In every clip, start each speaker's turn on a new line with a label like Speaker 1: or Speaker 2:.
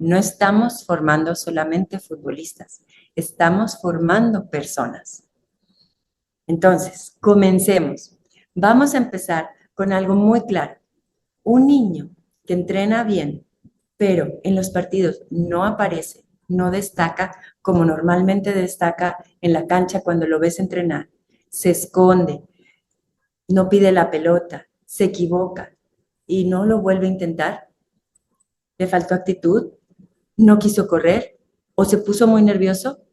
Speaker 1: No estamos formando solamente futbolistas, estamos formando personas. Entonces, comencemos. Vamos a empezar con algo muy claro. Un niño que entrena bien, pero en los partidos no aparece, no destaca como normalmente destaca en la cancha cuando lo ves entrenar, se esconde, no pide la pelota, se equivoca y no lo vuelve a intentar, le faltó actitud, no quiso correr o se puso muy nervioso.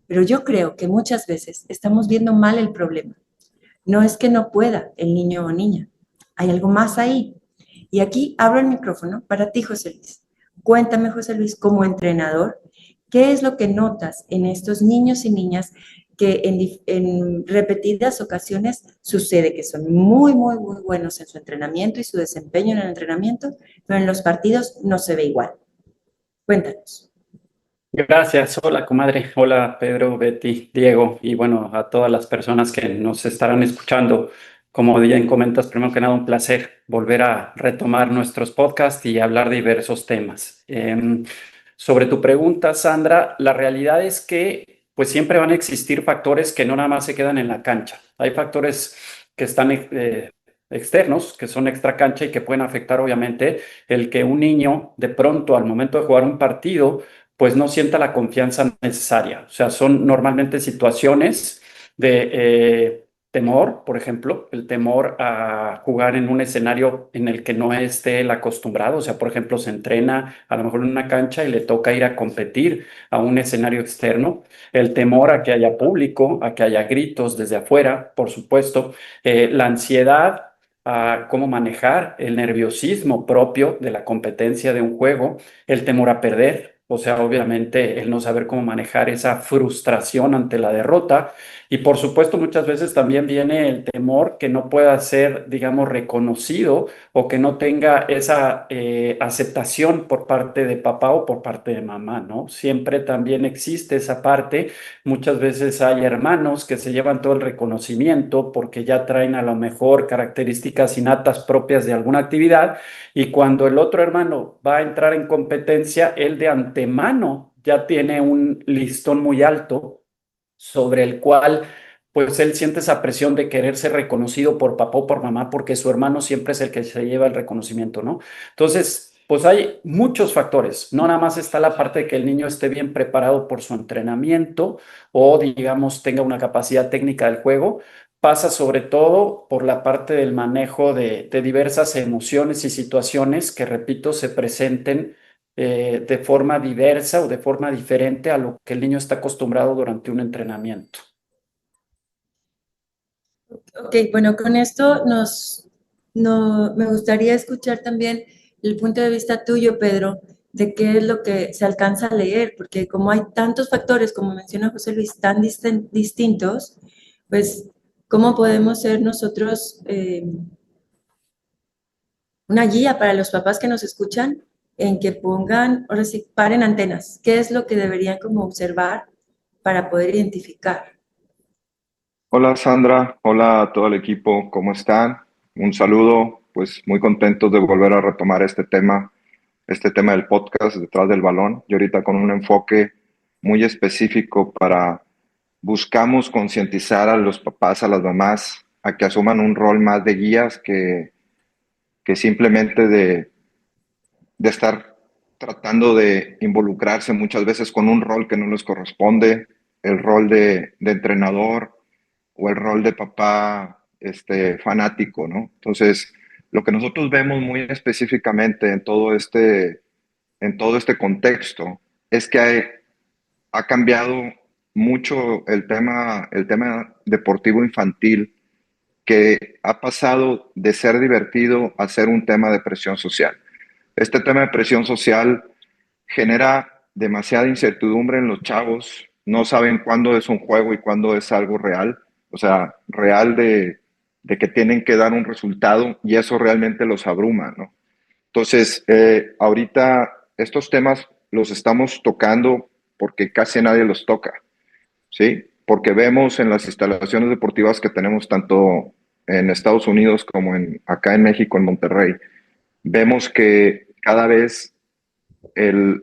Speaker 1: Pero yo creo que muchas veces estamos viendo mal el problema. No es que no pueda el niño o niña, hay algo más ahí. Y aquí abro el micrófono para ti, José Luis. Cuéntame, José Luis, como entrenador, ¿qué es lo que notas en estos niños y niñas que en repetidas ocasiones sucede que son muy buenos en su entrenamiento y su desempeño en el entrenamiento, pero en los partidos no se ve igual? Cuéntanos.
Speaker 2: Gracias, hola comadre, hola Pedro, Betty, Diego y bueno, a todas las personas que nos estarán escuchando. Como bien comentas, primero que nada un placer volver a retomar nuestros podcasts y hablar de diversos temas. Sobre tu pregunta, Sandra, la realidad es que pues siempre van a existir factores que no nada más se quedan en la cancha. Hay factores que están externos, que son extra cancha y que pueden afectar obviamente el que un niño de pronto al momento de jugar un partido pues no sienta la confianza necesaria. O sea, son normalmente situaciones de temor, por ejemplo, el temor a jugar en un escenario en el que no esté él acostumbrado. O sea, por ejemplo, se entrena a lo mejor en una cancha y le toca ir a competir a un escenario externo. El temor a que haya público, a que haya gritos desde afuera, por supuesto. La ansiedad a cómo manejar el nerviosismo propio de la competencia de un juego, el temor a perder, o sea, obviamente el no saber cómo manejar esa frustración ante la derrota y por supuesto muchas veces también viene el temor que no pueda ser, digamos, reconocido o que no tenga esa aceptación por parte de papá o por parte de mamá, ¿no? Siempre también existe esa parte. Muchas veces hay hermanos que se llevan todo el reconocimiento porque ya traen a lo mejor características innatas propias de alguna actividad y cuando el otro hermano va a entrar en competencia, él de antemano ya tiene un listón muy alto sobre el cual pues él siente esa presión de querer ser reconocido por papá o por mamá porque su hermano siempre es el que se lleva el reconocimiento, ¿no? Entonces, pues hay muchos factores, no nada más está la parte de que el niño esté bien preparado por su entrenamiento o digamos tenga una capacidad técnica del juego, pasa sobre todo por la parte del manejo de diversas emociones y situaciones que, repito, se presenten de forma diversa o de forma diferente a lo que el niño está acostumbrado durante un entrenamiento.
Speaker 1: Ok, bueno, con esto me gustaría escuchar también el punto de vista tuyo, Pedro, de qué es lo que se alcanza a leer, porque como hay tantos factores, como menciona José Luis, tan distintos, pues, ¿cómo podemos ser nosotros una guía para los papás que nos escuchan en que pongan, ahora sí, paren antenas? ¿Qué es lo que deberían como observar para poder identificar?
Speaker 3: Hola Sandra, hola a todo el equipo, ¿cómo están? Un saludo, pues muy contentos de volver a retomar este tema del podcast detrás del balón y ahorita con un enfoque muy específico para buscamos concientizar a los papás, a las mamás, a que asuman un rol más de guías que simplemente de estar tratando de involucrarse muchas veces con un rol que no les corresponde, el rol de entrenador o el rol de papá fanático, ¿no? Entonces, lo que nosotros vemos muy específicamente en todo este contexto es que ha cambiado mucho el tema deportivo infantil, que ha pasado de ser divertido a ser un tema de presión social. Este tema de presión social genera demasiada incertidumbre en los chavos, no saben cuándo es un juego y cuándo es algo real, o sea, real de que tienen que dar un resultado y eso realmente los abruma, ¿no? Entonces, ahorita estos temas los estamos tocando porque casi nadie los toca, ¿sí? Porque vemos en las instalaciones deportivas que tenemos tanto en Estados Unidos como acá en México, en Monterrey, vemos que cada vez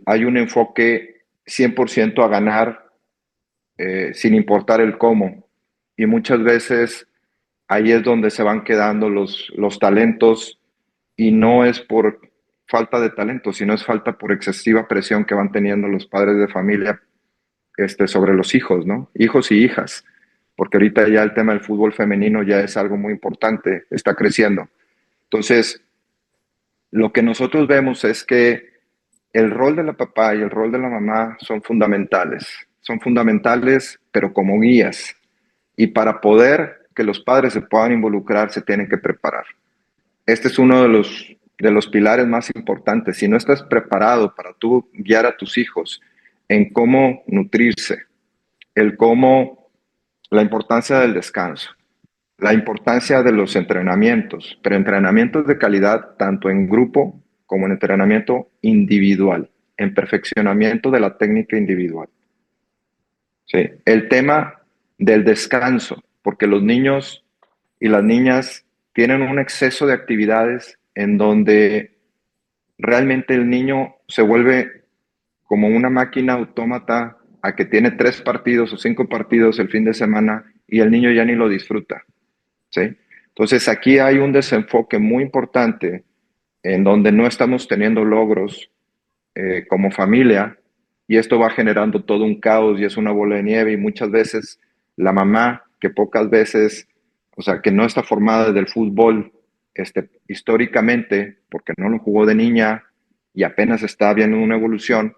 Speaker 3: hay un enfoque 100% a ganar sin importar el cómo. Y muchas veces ahí es donde se van quedando los talentos y no es por falta de talento, sino es falta por excesiva presión que van teniendo los padres de familia sobre los hijos, ¿no? Hijos y hijas, porque ahorita ya el tema del fútbol femenino ya es algo muy importante, está creciendo. Entonces, lo que nosotros vemos es que el rol de la papá y el rol de la mamá son fundamentales, pero como guías. Y para poder que los padres se puedan involucrar, se tienen que preparar. Este es uno de los pilares más importantes. Si no estás preparado para tú guiar a tus hijos en cómo nutrirse, la importancia del descanso, la importancia de los entrenamientos, pero entrenamientos de calidad tanto en grupo como en entrenamiento individual, en perfeccionamiento de la técnica individual. Sí. El tema del descanso, porque los niños y las niñas tienen un exceso de actividades en donde realmente el niño se vuelve como una máquina autómata a que tiene 3 partidos o 5 partidos el fin de semana y el niño ya ni lo disfruta. ¿Sí? Entonces aquí hay un desenfoque muy importante en donde no estamos teniendo logros como familia y esto va generando todo un caos y es una bola de nieve y muchas veces la mamá que pocas veces, o sea, que no está formada desde el fútbol históricamente porque no lo jugó de niña y apenas está viendo una evolución.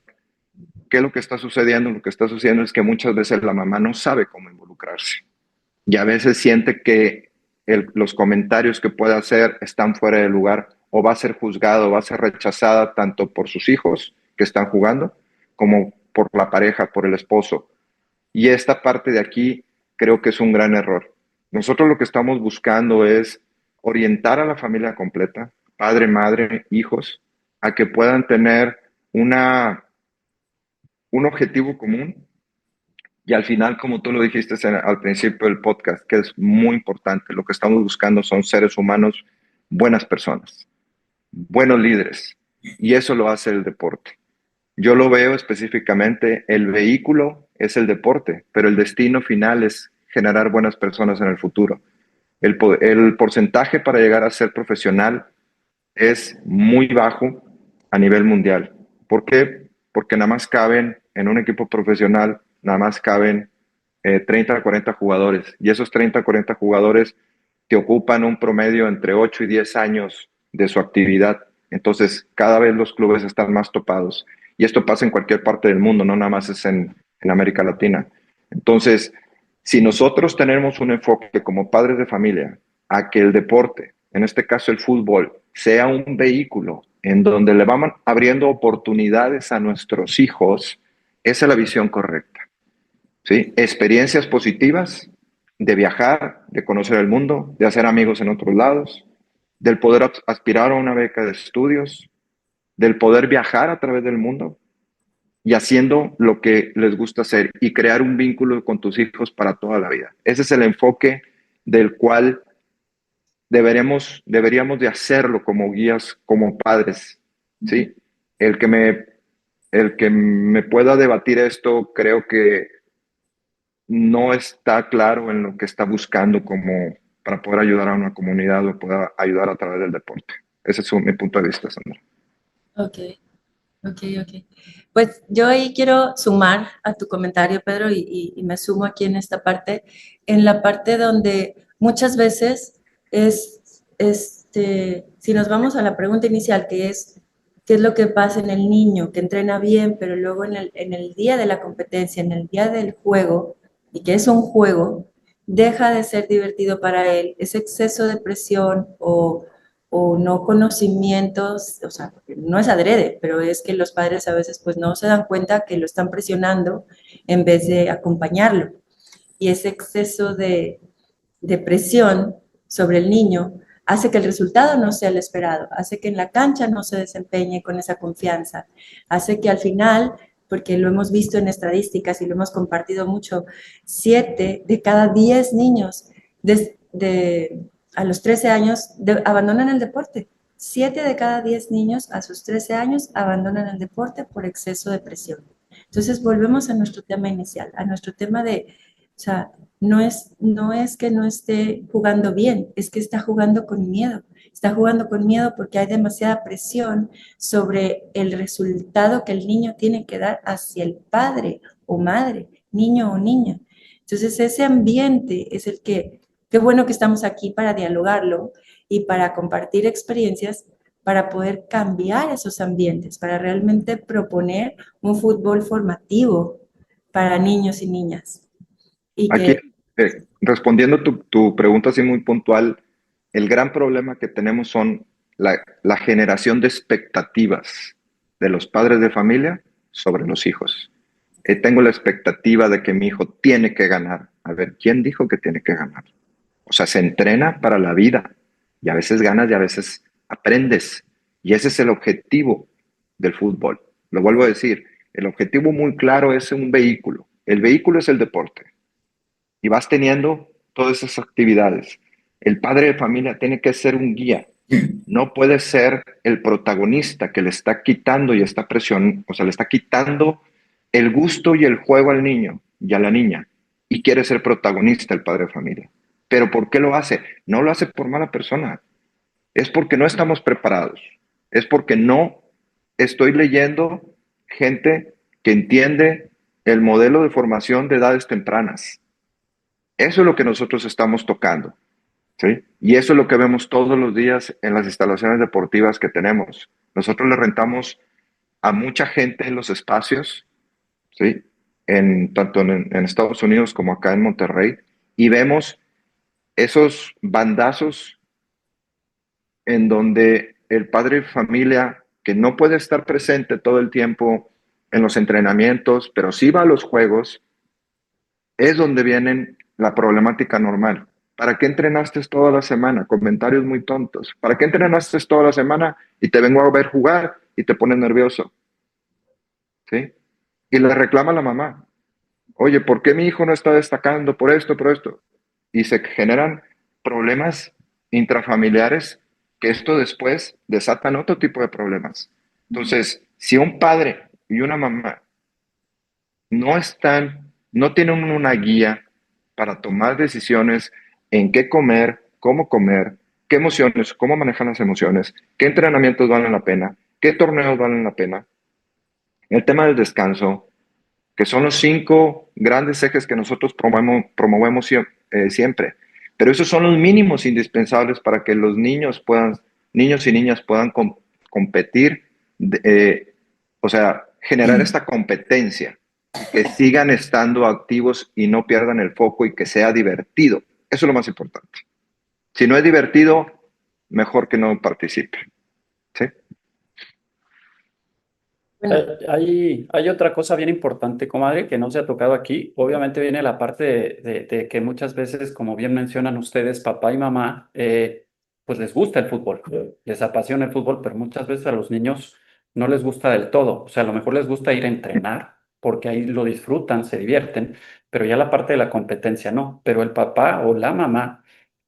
Speaker 3: ¿Qué es lo que está sucediendo? Lo que está sucediendo es que muchas veces la mamá no sabe cómo involucrarse y a veces siente que los comentarios que puede hacer están fuera de lugar o va a ser juzgado, va a ser rechazada tanto por sus hijos que están jugando como por la pareja, por el esposo. Y esta parte de aquí creo que es un gran error. Nosotros lo que estamos buscando es orientar a la familia completa, padre, madre, hijos, a que puedan tener un objetivo común y al final, como tú lo dijiste al principio del podcast, que es muy importante, lo que estamos buscando son seres humanos, buenas personas, buenos líderes. Y eso lo hace el deporte. Yo lo veo específicamente, el vehículo es el deporte, pero el destino final es generar buenas personas en el futuro. El porcentaje para llegar a ser profesional es muy bajo a nivel mundial. ¿Por qué? Porque nada más caben en un equipo profesional, nada más caben 30 a 40 jugadores. Y esos 30 a 40 jugadores que ocupan un promedio entre 8 y 10 años de su actividad. Entonces, cada vez los clubes están más topados. Y esto pasa en cualquier parte del mundo, no nada más es en América Latina. Entonces, si nosotros tenemos un enfoque como padres de familia a que el deporte, en este caso el fútbol, sea un vehículo en donde le vamos abriendo oportunidades a nuestros hijos, esa es la visión correcta. ¿Sí? Experiencias positivas de viajar, de conocer el mundo, de hacer amigos en otros lados, del poder aspirar a una beca de estudios, del poder viajar a través del mundo y haciendo lo que les gusta hacer y crear un vínculo con tus hijos para toda la vida. Ese es el enfoque del cual deberíamos de hacerlo como guías, como padres, ¿sí? El que me pueda debatir esto, creo que no está claro en lo que está buscando como para poder ayudar a una comunidad o poder ayudar a través del deporte. Ese es mi punto de vista, Sandra.
Speaker 1: Ok, ok, ok. Pues yo ahí quiero sumar a tu comentario, Pedro, y me sumo aquí en esta parte, en la parte donde muchas veces si nos vamos a la pregunta inicial, que es, ¿qué es lo que pasa en el niño que entrena bien, pero luego en el día de la competencia, en el día del juego, y que es un juego, deja de ser divertido para él, ese exceso de presión o no conocimientos, o sea, no es adrede, pero es que los padres a veces pues no se dan cuenta que lo están presionando en vez de acompañarlo. Y ese exceso de presión sobre el niño hace que el resultado no sea el esperado, hace que en la cancha no se desempeñe con esa confianza, hace que al final, porque lo hemos visto en estadísticas y lo hemos compartido mucho, 7 de cada 10 niños a los 13 años abandonan el deporte, 7 de cada 10 niños a sus 13 años abandonan el deporte por exceso de presión. Entonces volvemos a nuestro tema inicial, a nuestro tema de, o sea, no es que no esté jugando bien, es que está jugando con miedo. Está jugando con miedo porque hay demasiada presión sobre el resultado que el niño tiene que dar hacia el padre o madre, niño o niña. Entonces ese ambiente es el que, qué bueno que estamos aquí para dialogarlo y para compartir experiencias para poder cambiar esos ambientes, para realmente proponer un fútbol formativo para niños y niñas. Y
Speaker 3: Aquí,
Speaker 1: que,
Speaker 3: respondiendo tu pregunta así muy puntual, el gran problema que tenemos son la generación de expectativas de los padres de familia sobre los hijos. Tengo la expectativa de que mi hijo tiene que ganar. A ver, ¿quién dijo que tiene que ganar? O sea, se entrena para la vida y a veces ganas y a veces aprendes. Y ese es el objetivo del fútbol. Lo vuelvo a decir, el objetivo muy claro es un vehículo. El vehículo es el deporte y vas teniendo todas esas actividades. El padre de familia tiene que ser un guía, no puede ser el protagonista que le está quitando y está presionando, o sea, le está quitando el gusto y el juego al niño y a la niña y quiere ser protagonista el padre de familia. Pero ¿por qué lo hace? No lo hace por mala persona, es porque no estamos preparados, es porque no estoy leyendo gente que entiende el modelo de formación de edades tempranas. Eso es lo que nosotros estamos tocando, ¿sí? Y eso es lo que vemos todos los días en las instalaciones deportivas que tenemos. Nosotros le rentamos a mucha gente en los espacios, ¿sí? Tanto en Estados Unidos como acá en Monterrey, y vemos esos bandazos en donde el padre de familia, que no puede estar presente todo el tiempo en los entrenamientos, pero sí va a los juegos, es donde viene la problemática normal. ¿Para qué entrenaste toda la semana? Comentarios muy tontos. ¿Para qué entrenaste toda la semana y te vengo a ver jugar y te pones nervioso? ¿Sí? Y le reclama a la mamá. Oye, ¿por qué mi hijo no está destacando por esto, por esto? Y se generan problemas intrafamiliares que esto después desatan otro tipo de problemas. Entonces, si un padre y una mamá no tienen una guía para tomar decisiones en comer, qué emociones, cómo manejan las emociones, qué entrenamientos valen la pena, qué torneos valen la pena. El tema del descanso, que son los 5 grandes ejes que nosotros promovemos siempre. Pero esos son los mínimos indispensables para que los niños y niñas puedan competir, o sea, generar esta competencia, que sigan estando activos y no pierdan el foco y que sea divertido. Eso es lo más importante. Si no es divertido, mejor que no participe. ¿Sí?
Speaker 1: bueno,
Speaker 2: Hay otra cosa bien importante, comadre, que no se ha tocado aquí. Obviamente viene la parte de que muchas veces, como bien mencionan ustedes, papá y mamá, pues les gusta el fútbol, les apasiona el fútbol, pero muchas veces a los niños no les gusta del todo. O sea, a lo mejor les gusta ir a entrenar, porque ahí lo disfrutan, se divierten, pero ya la parte de la competencia no. Pero el papá o la mamá,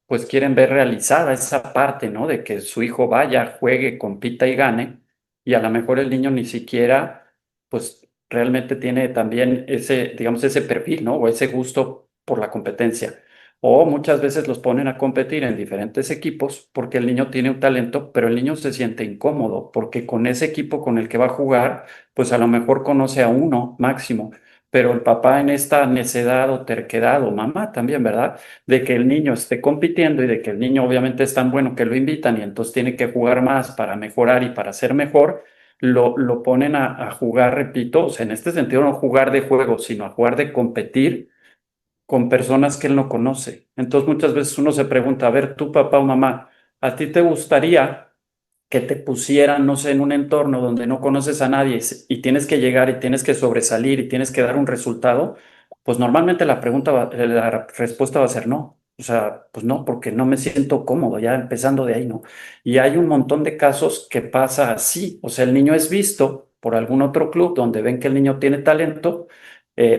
Speaker 2: pues quieren ver realizada esa parte, ¿no? De que su hijo vaya, juegue, compita y gane y a lo mejor el niño ni siquiera, pues realmente tiene también ese, digamos, ese perfil, ¿no? O ese gusto por la competencia. O muchas veces los ponen a competir en diferentes equipos porque el niño tiene un talento, pero el niño se siente incómodo porque con ese equipo con el que va a jugar, pues a lo mejor conoce a uno máximo. Pero el papá en esta necedad o terquedad, o mamá también, ¿verdad? De que el niño esté compitiendo y de que el niño obviamente es tan bueno que lo invitan y entonces tiene que jugar más para mejorar y para ser mejor, lo ponen a jugar, repito, o sea, en este sentido no jugar de juego, sino a jugar de competir con personas que él no conoce. Entonces muchas veces uno se pregunta, a ver, tú papá o mamá, ¿a ti te gustaría que te pusieran, no sé, en un entorno donde no conoces a nadie y tienes que llegar y tienes que sobresalir y tienes que dar un resultado? Pues normalmente la respuesta va a ser no. O sea, pues no, porque no me siento cómodo, ya empezando de ahí, ¿no? Y hay un montón de casos que pasa así. O sea, el niño es visto por algún otro club donde ven que el niño tiene talento.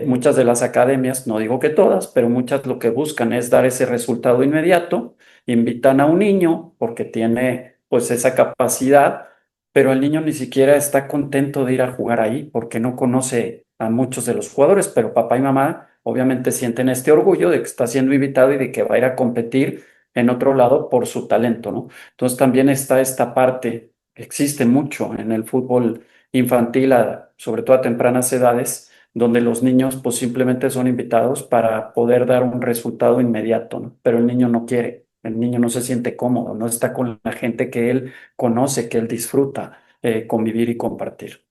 Speaker 2: Muchas de las academias, no digo que todas, pero muchas lo que buscan es dar ese resultado inmediato. Invitan a un niño porque tiene pues esa capacidad, pero el niño ni siquiera está contento de ir a jugar ahí porque no conoce a muchos de los jugadores, pero papá y mamá obviamente sienten este orgullo de que está siendo invitado y de que va a ir a competir en otro lado por su talento, ¿no? Entonces también está esta parte, existe mucho en el fútbol infantil, sobre todo a tempranas edades, donde los niños pues simplemente son invitados para poder dar un resultado inmediato, ¿no? Pero el niño no quiere, el niño no se siente cómodo, no está con la gente que él conoce, que él disfruta convivir y compartir.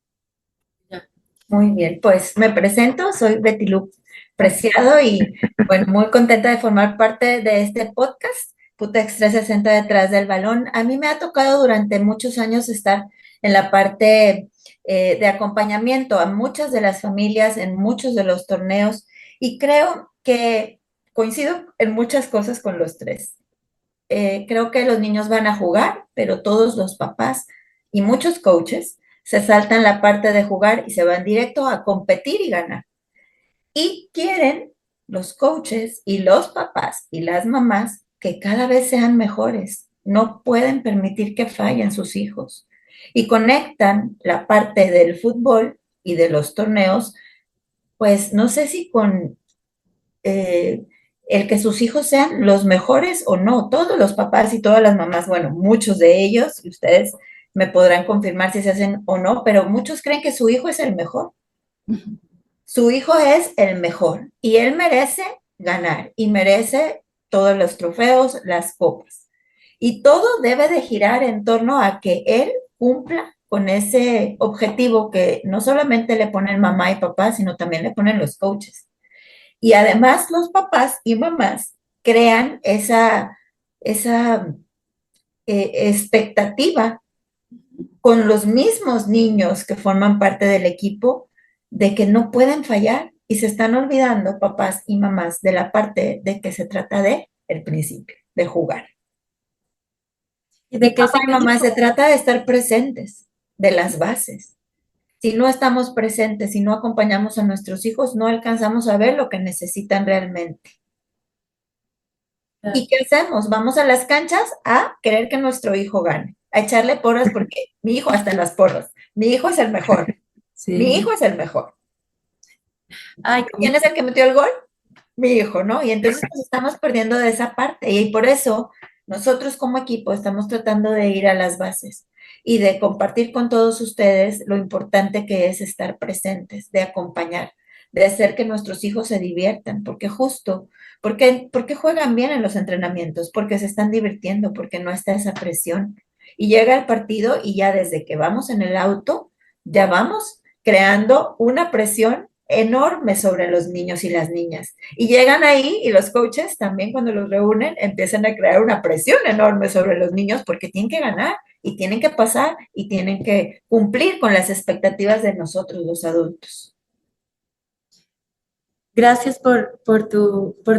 Speaker 4: Muy bien, pues me presento, soy Betty Lu Preciado y bueno, muy contenta de formar parte de este podcast, Putex 360 detrás del balón. A mí me ha tocado durante muchos años estar en la parte de acompañamiento a muchas de las familias en muchos de los torneos y creo que coincido en muchas cosas con los tres. Creo que los niños van a jugar, pero todos los papás y muchos coaches se saltan la parte de jugar y se van directo a competir y ganar. Y quieren los coaches y los papás y las mamás que cada vez sean mejores. No pueden permitir que fallen sus hijos. Y conectan la parte del fútbol y de los torneos, pues no sé si con el que sus hijos sean los mejores o no. Todos los papás y todas las mamás, bueno, muchos de ellos, y ustedes me podrán confirmar si se hacen o no, pero muchos creen que su hijo es el mejor. Su hijo es el mejor y él merece ganar y merece todos los trofeos, las copas. Y todo debe de girar en torno a que él cumpla con ese objetivo que no solamente le ponen mamá y papá, sino también le ponen los coaches. Y además los papás y mamás crean esa expectativa con los mismos niños que forman parte del equipo de que no pueden fallar y se están olvidando papás y mamás de la parte de que se trata de el principio, de jugar.
Speaker 1: ¿Y de qué
Speaker 4: Papá y mamá se trata de estar presentes, de las bases. Si no estamos presentes, si no acompañamos a nuestros hijos, no alcanzamos a ver lo que necesitan realmente. ¿Y qué hacemos? Vamos a las canchas a querer que nuestro hijo gane, a echarle porras porque mi hijo hasta en las porras, mi hijo es el mejor,
Speaker 1: Sí.
Speaker 4: mi hijo es el mejor.
Speaker 1: Ay,
Speaker 4: ¿Quién es el que metió el gol? Mi hijo, ¿no? Y entonces nos estamos perdiendo de esa parte y por eso nosotros como equipo estamos tratando de ir a las bases y de compartir con todos ustedes lo importante que es estar presentes, de acompañar, de hacer que nuestros hijos se diviertan, porque justo, porque juegan bien en los entrenamientos, porque se están divirtiendo, porque no está esa presión. Y llega el partido y ya desde que vamos en el auto, ya vamos creando una presión enorme sobre los niños y las niñas. Y llegan ahí y los coaches también cuando los reúnen empiezan a crear una presión enorme sobre los niños porque tienen que ganar y tienen que pasar y tienen que cumplir con las expectativas de nosotros los adultos.
Speaker 1: Gracias por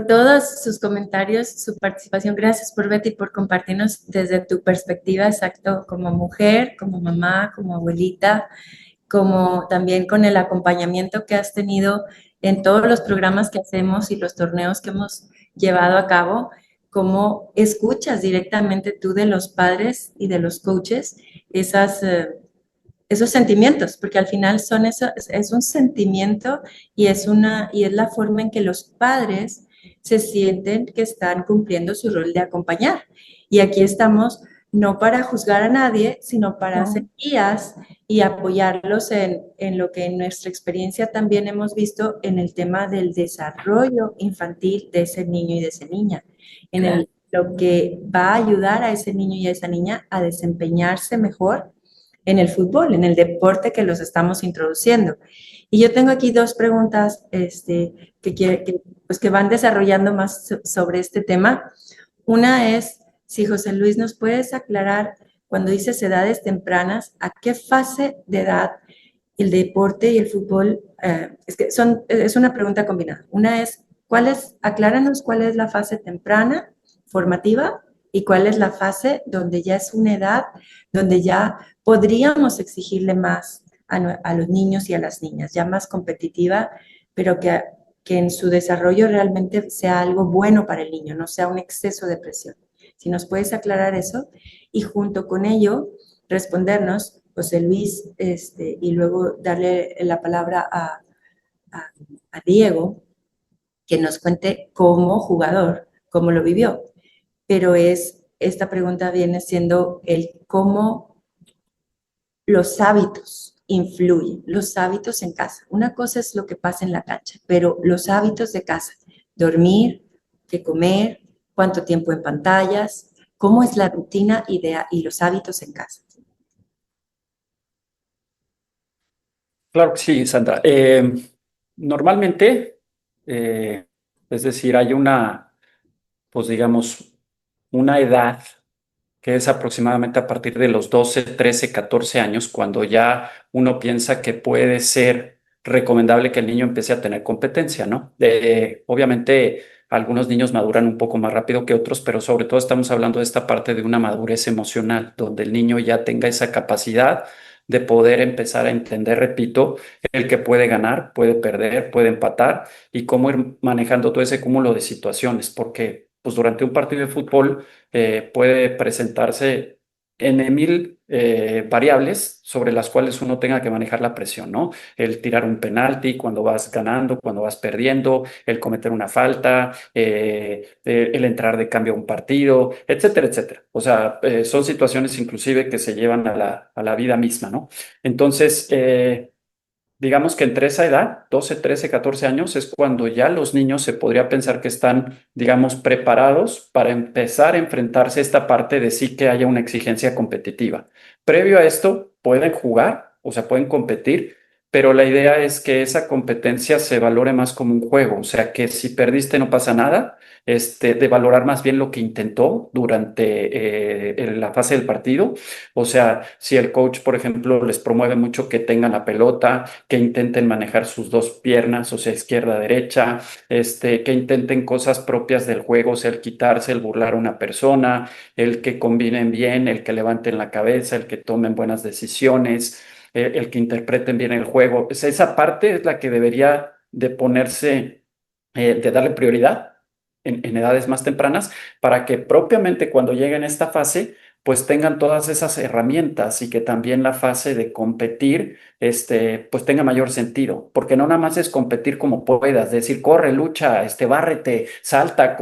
Speaker 1: todos sus comentarios, su participación. Gracias por Betty, por compartirnos desde tu perspectiva, exacto, como mujer, como mamá, como abuelita, como también con el acompañamiento que has tenido en todos los programas que hacemos y los torneos que hemos llevado a cabo, cómo escuchas directamente tú de los padres y de los coaches esos sentimientos, porque al final es un sentimiento y es la forma en que los padres se sienten que están cumpliendo su rol de acompañar. Y aquí estamos no para juzgar a nadie, sino para ser guías y apoyarlos en lo que en nuestra experiencia también hemos visto en el tema del desarrollo infantil de ese niño y de esa niña, lo que va a ayudar a ese niño y a esa niña a desempeñarse mejor en el fútbol, en el deporte que los estamos introduciendo. Y yo tengo aquí dos preguntas que van desarrollando más sobre este tema. Una es, si José Luis nos puedes aclarar, cuando dices edades tempranas, ¿a qué fase de edad el deporte y el fútbol? Es una pregunta combinada. Una es, acláranos cuál es la fase temprana, formativa, y cuál es la fase donde ya es una edad, donde ya podríamos exigirle más a los niños y a las niñas, ya más competitiva, pero que en su desarrollo realmente sea algo bueno para el niño, no sea un exceso de presión. Si nos puedes aclarar eso y junto con ello respondernos, José Luis, y luego darle la palabra a, a Diego, que nos cuente como jugador, cómo lo vivió. Pero esta pregunta viene siendo el cómo los hábitos influyen, los hábitos en casa. Una cosa es lo que pasa en la cancha, pero los hábitos de casa, dormir, qué comer, cuánto tiempo en pantallas, cómo es la rutina y los hábitos en casa.
Speaker 2: Claro que sí, Sandra. Normalmente, es decir, hay pues digamos, una edad que es aproximadamente a partir de los 12, 13, 14 años, cuando ya uno piensa que puede ser recomendable que el niño empiece a tener competencia, ¿no? Obviamente, algunos niños maduran un poco más rápido que otros, pero sobre todo estamos hablando de esta parte de una madurez emocional, donde el niño ya tenga esa capacidad de poder empezar a entender, repito, el que puede ganar, puede perder, puede empatar y cómo ir manejando todo ese cúmulo de situaciones, porque pues durante un partido de fútbol puede presentarse en mil variables sobre las cuales uno tenga que manejar la presión, ¿no? El tirar un penalti cuando vas ganando, cuando vas perdiendo, el cometer una falta, el entrar de cambio a un partido, etcétera, etcétera. O sea, son situaciones inclusive que se llevan a la vida misma, ¿no? Entonces, digamos que entre esa edad, 12, 13, 14 años, es cuando ya los niños se podría pensar que están, digamos, preparados para empezar a enfrentarse a esta parte de sí que haya una exigencia competitiva. Previo a esto, pueden jugar, o sea, pueden competir, pero la idea es que esa competencia se valore más como un juego, o sea, que si perdiste no pasa nada, de valorar más bien lo que intentó durante la fase del partido. O sea, si el coach, por ejemplo, les promueve mucho que tengan la pelota, que intenten manejar sus dos piernas, o sea, izquierda, derecha, que intenten cosas propias del juego, o sea, el quitarse, el burlar a una persona, el que combinen bien, el que levanten la cabeza, el que tomen buenas decisiones, el que interpreten bien el juego. O sea, esa parte es la que debería de ponerse, de darle prioridad en edades más tempranas, para que propiamente cuando lleguen a esta fase, pues tengan todas esas herramientas y que también la fase de competir, pues tenga mayor sentido, porque no nada más es competir como puedas, decir, corre, lucha, bárrete, salta,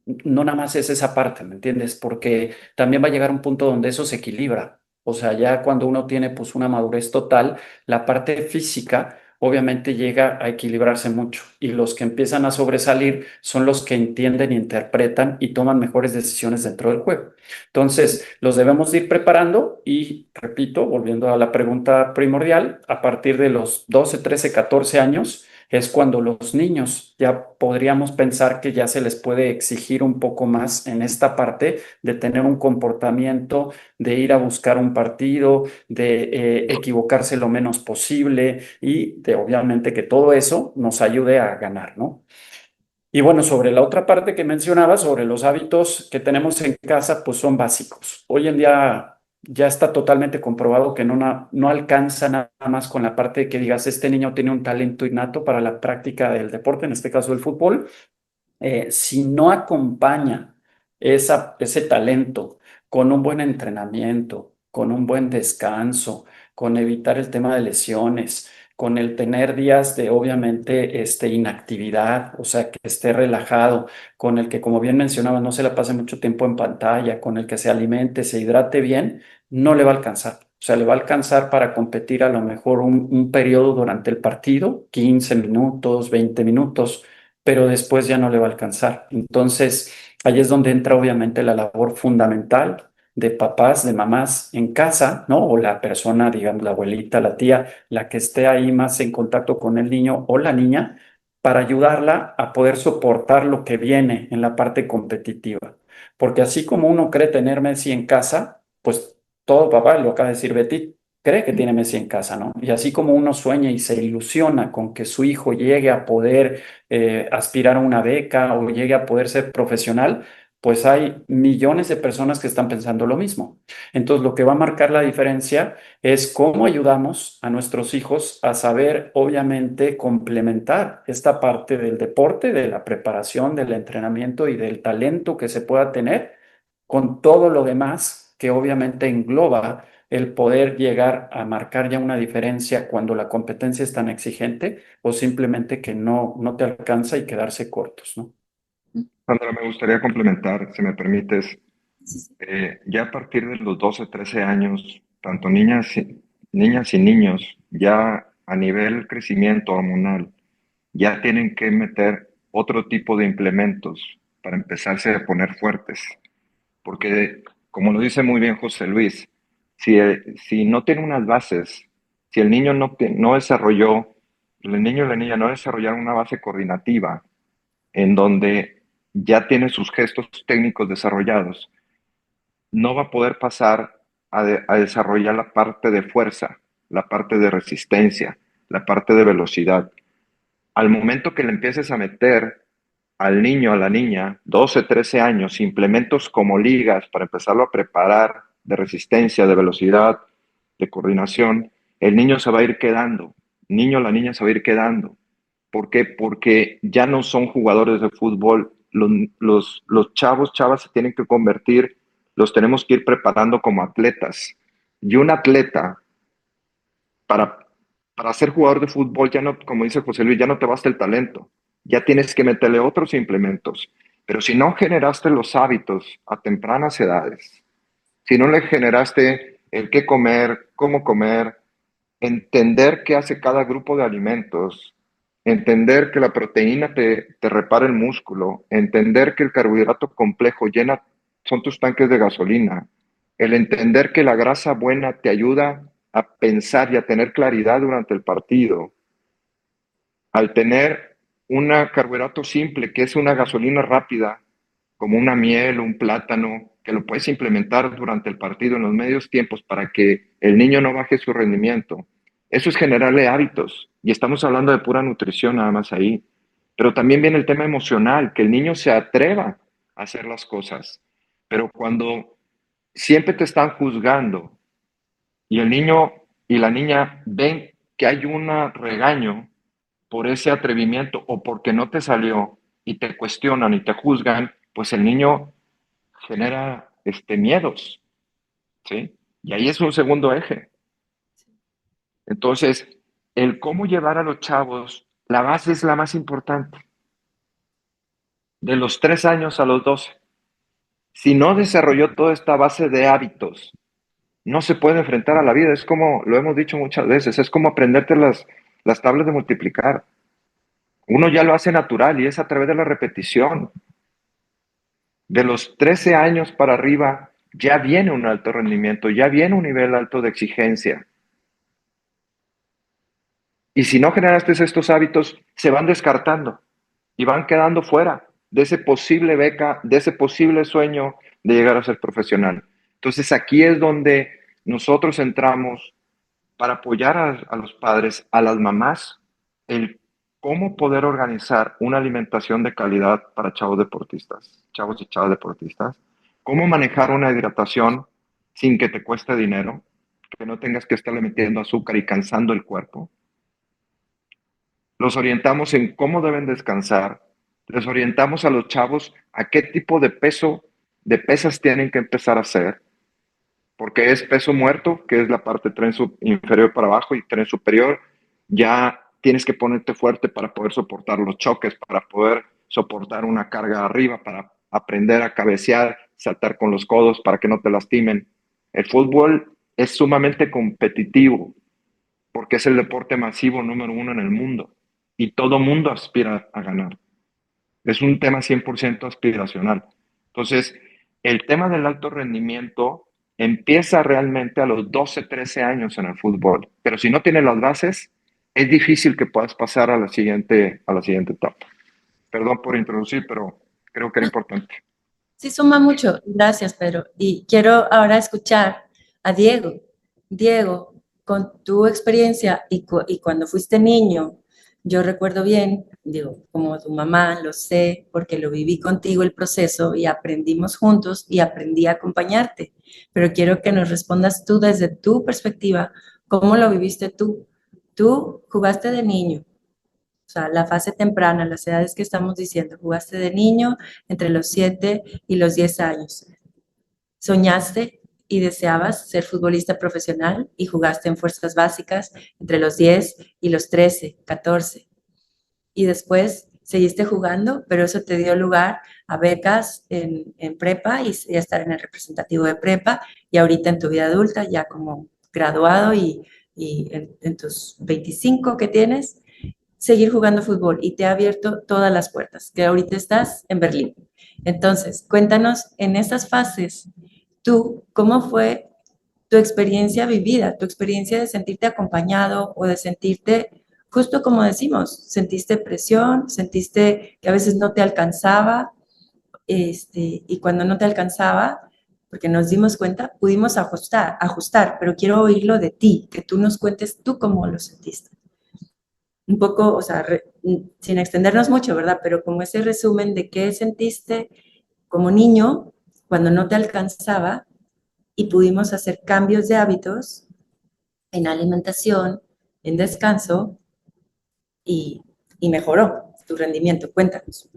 Speaker 2: no nada más es esa parte, ¿me entiendes? Porque también va a llegar un punto donde eso se equilibra. O sea, ya cuando uno tiene pues una madurez total, la parte física obviamente llega a equilibrarse mucho y los que empiezan a sobresalir son los que entienden, interpretan y toman mejores decisiones dentro del juego. Entonces, los debemos de ir preparando y, repito, volviendo a la pregunta primordial, a partir de los 12, 13, 14 años es cuando los niños ya podríamos pensar que ya se les puede exigir un poco más en esta parte de tener un comportamiento, de ir a buscar un partido, de equivocarse lo menos posible y de obviamente que todo eso nos ayude a ganar, ¿no? Y bueno, sobre la otra parte que mencionaba, sobre los hábitos que tenemos en casa, pues son básicos. Hoy en día ya está totalmente comprobado que no alcanza nada más con la parte de que digas, este niño tiene un talento innato para la práctica del deporte, en este caso el fútbol. Si no acompaña ese talento con un buen entrenamiento, con un buen descanso, con evitar el tema de lesiones, con el tener días de obviamente inactividad, o sea, que esté relajado, con el que, como bien mencionaba, no se la pase mucho tiempo en pantalla, con el que se alimente, se hidrate bien, no le va a alcanzar. O sea, le va a alcanzar para competir a lo mejor un periodo durante el partido, 15 minutos, 20 minutos, pero después ya no le va a alcanzar. Entonces, ahí es donde entra obviamente la labor fundamental de papás, de mamás en casa, ¿no? O la persona, digamos, la abuelita, la tía, la que esté ahí más en contacto con el niño o la niña, para ayudarla a poder soportar lo que viene en la parte competitiva. Porque así como uno cree tener Messi en casa, pues todo papá, lo acaba de decir Betty, cree que tiene Messi en casa, ¿no? Y así como uno sueña y se ilusiona con que su hijo llegue a poder aspirar a una beca o llegue a poder ser profesional, pues hay millones de personas que están pensando lo mismo. Entonces, lo que va a marcar la diferencia es cómo ayudamos a nuestros hijos a saber, obviamente, complementar esta parte del deporte, de la preparación, del entrenamiento y del talento que se pueda tener con todo lo demás que obviamente engloba el poder llegar a marcar ya una diferencia cuando la competencia es tan exigente o simplemente que no te alcanza y quedarse cortos, ¿no?
Speaker 3: Sandra, me gustaría complementar, si me permites.
Speaker 1: Sí, sí.
Speaker 3: Ya a partir de los 12, 13 años, tanto niñas y niños, ya a nivel crecimiento hormonal, ya tienen que meter otro tipo de implementos para empezarse a poner fuertes. Porque, como lo dice muy bien José Luis, si no tiene unas bases, si el niño no desarrolló, el niño y la niña no desarrollaron una base coordinativa en donde ya tiene sus gestos técnicos desarrollados, no va a poder pasar a desarrollar la parte de fuerza, la parte de resistencia, la parte de velocidad. Al momento que le empieces a meter al niño, a la niña, 12, 13 años, implementos como ligas para empezarlo a preparar de resistencia, de velocidad, de coordinación, el niño se va a ir quedando, niño, la niña se va a ir quedando. ¿Por qué? Porque ya no son jugadores de fútbol. Los chavos, chavas se tienen que convertir, los tenemos que ir preparando como atletas. Y un atleta, para, para ser jugador de fútbol, ya no, como dice José Luis, ya no te basta el talento, ya tienes que meterle otros implementos. Pero si no generaste los hábitos a tempranas edades, si no le generaste el qué comer, cómo comer, entender qué hace cada grupo de alimentos, entender que la proteína te repara el músculo, entender que el carbohidrato complejo son tus tanques de gasolina, el entender que la grasa buena te ayuda a pensar y a tener claridad durante el partido, al tener un carbohidrato simple que es una gasolina rápida, como una miel o un plátano, que lo puedes implementar durante el partido en los medios tiempos para que el niño no baje su rendimiento. Eso es generarle hábitos. Y estamos hablando de pura nutrición nada más ahí. Pero también viene el tema emocional, que el niño se atreva a hacer las cosas. Pero cuando siempre te están juzgando y el niño y la niña ven que hay un regaño por ese atrevimiento o porque no te salió y te cuestionan y te juzgan, pues el niño genera miedos, ¿sí? Y ahí es un segundo eje. Entonces, el cómo llevar a los chavos, la base es la más importante, de los 3 años a los 12. Si no desarrolló toda esta base de hábitos, no se puede enfrentar a la vida. Es como, lo hemos dicho muchas veces, es como aprenderte las tablas de multiplicar. Uno ya lo hace natural y es a través de la repetición. De los 13 años para arriba ya viene un alto rendimiento, ya viene un nivel alto de exigencia. Y si no generaste estos hábitos, se van descartando y van quedando fuera de ese posible beca, de ese posible sueño de llegar a ser profesional. Entonces aquí es donde nosotros entramos para apoyar a los padres, a las mamás, el cómo poder organizar una alimentación de calidad para chavos deportistas, chavos y chavas deportistas, cómo manejar una hidratación sin que te cueste dinero, que no tengas que estarle metiendo azúcar y cansando el cuerpo. Los orientamos en cómo deben descansar, les orientamos a los chavos a qué tipo de de pesas tienen que empezar a hacer, porque es peso muerto, que es la parte tren inferior para abajo y tren superior, ya tienes que ponerte fuerte para poder soportar los choques, para poder soportar una carga arriba, para aprender a cabecear, saltar con los codos para que no te lastimen. El fútbol es sumamente competitivo porque es el deporte masivo número 1 en el mundo y todo mundo aspira a ganar. Es un tema 100% aspiracional. Entonces, el tema del alto rendimiento empieza realmente a los 12, 13 años en el fútbol, pero si no tienes las bases, es difícil que puedas pasar a la siguiente etapa. Perdón por introducir, pero creo que era importante.
Speaker 1: Sí, suma mucho. Gracias, Pedro. Y quiero ahora escuchar a Diego. Diego, con tu experiencia y cuando fuiste niño, yo recuerdo bien, digo, como tu mamá, lo sé, porque lo viví contigo el proceso y aprendimos juntos y aprendí a acompañarte. Pero quiero que nos respondas tú desde tu perspectiva, ¿cómo lo viviste tú? Tú jugaste de niño, o sea, la fase temprana, las edades que estamos diciendo, jugaste de niño entre los 7 y los 10 años. soñaste y deseabas ser futbolista profesional y jugaste en fuerzas básicas entre los 10 y los 13, 14. Y después seguiste jugando, pero eso te dio lugar a becas en prepa y a estar en el representativo de prepa y ahorita en tu vida adulta, ya como graduado y en tus 25 que tienes, seguir jugando fútbol y te ha abierto todas las puertas, que ahorita estás en Berlín. Entonces, cuéntanos en estas fases, tú, ¿cómo fue tu experiencia vivida, tu experiencia de sentirte acompañado o de sentirte, justo como decimos, sentiste presión, sentiste que a veces no te alcanzaba, y cuando no te alcanzaba, porque nos dimos cuenta, pudimos ajustar, pero quiero oírlo de ti, que tú nos cuentes tú cómo lo sentiste. Un poco, o sea, sin extendernos mucho, ¿verdad? Pero como ese resumen de qué sentiste como niño cuando no te alcanzaba y pudimos hacer cambios de hábitos en alimentación, en descanso y, y mejoró tu rendimiento. Cuéntanos.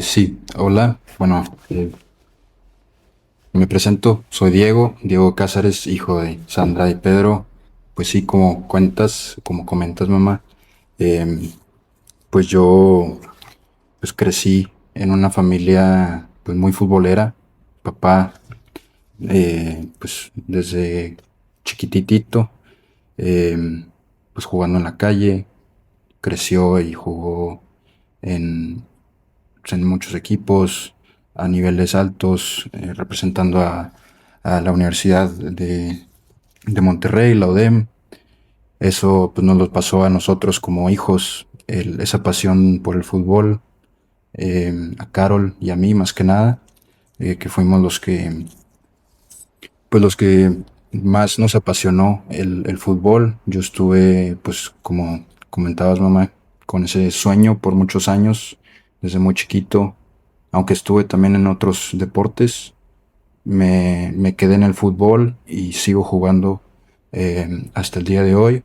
Speaker 5: Sí, hola, bueno, me presento, soy Diego Cázares, hijo de Sandra y Pedro. Pues sí, como cuentas, como comentas, mamá, em, pues yo pues crecí en una familia pues muy futbolera. Papá, pues desde chiquititito, pues jugando en la calle, creció y jugó en, pues, en muchos equipos a niveles altos, representando a la Universidad de Monterrey, la UDEM. Eso pues, nos lo pasó a nosotros como hijos, esa pasión por el fútbol, a Carol y a mí más que nada, que fuimos los que más nos apasionó el fútbol. Yo estuve, pues como comentabas mamá, con ese sueño por muchos años, desde muy chiquito, aunque estuve también en otros deportes, me quedé en el fútbol y sigo jugando hasta el día de hoy.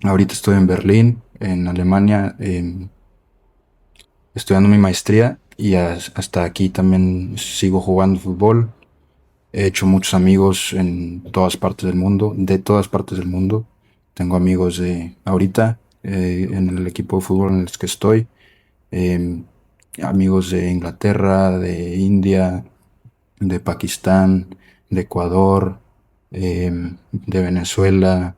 Speaker 5: Ahorita estoy en Berlín, en Alemania, estudiando mi maestría y hasta aquí también sigo jugando fútbol. He hecho muchos amigos en todas partes del mundo, de todas partes del mundo. Tengo amigos de ahorita en el equipo de fútbol en el que estoy, eh, amigos de Inglaterra, de India, de Pakistán, de Ecuador, de Venezuela,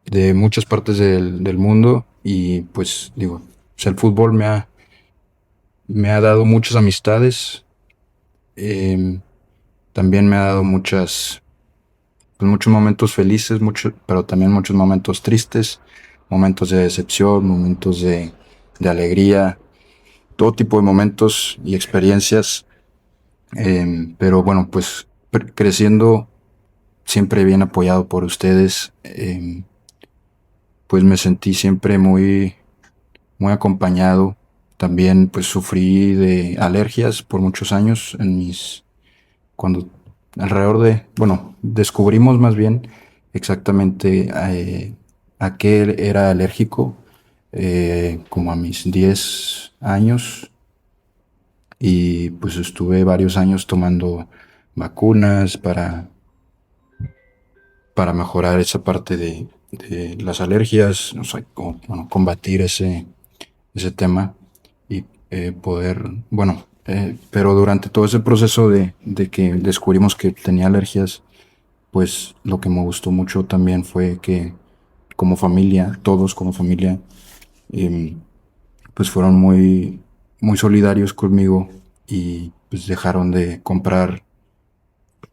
Speaker 5: de muchas partes del mundo. Y pues digo, o sea, el fútbol me ha dado muchas amistades, eh, también me ha dado pues, muchos momentos felices, pero también muchos momentos tristes, momentos de decepción, momentos de alegría, todo tipo de momentos y experiencias. Pero bueno, pues creciendo siempre bien apoyado por ustedes, pues me sentí siempre muy acompañado. También pues sufrí de alergias por muchos años cuando alrededor bueno, descubrimos más bien exactamente a qué era alérgico, como a mis 10 años, y pues estuve varios años tomando vacunas para mejorar esa parte de las alergias, o sea, bueno, combatir ese tema y poder, bueno, pero durante todo ese proceso de que descubrimos que tenía alergias, pues lo que me gustó mucho también fue que como familia, todos como familia, em, pues fueron muy solidarios conmigo y pues dejaron de comprar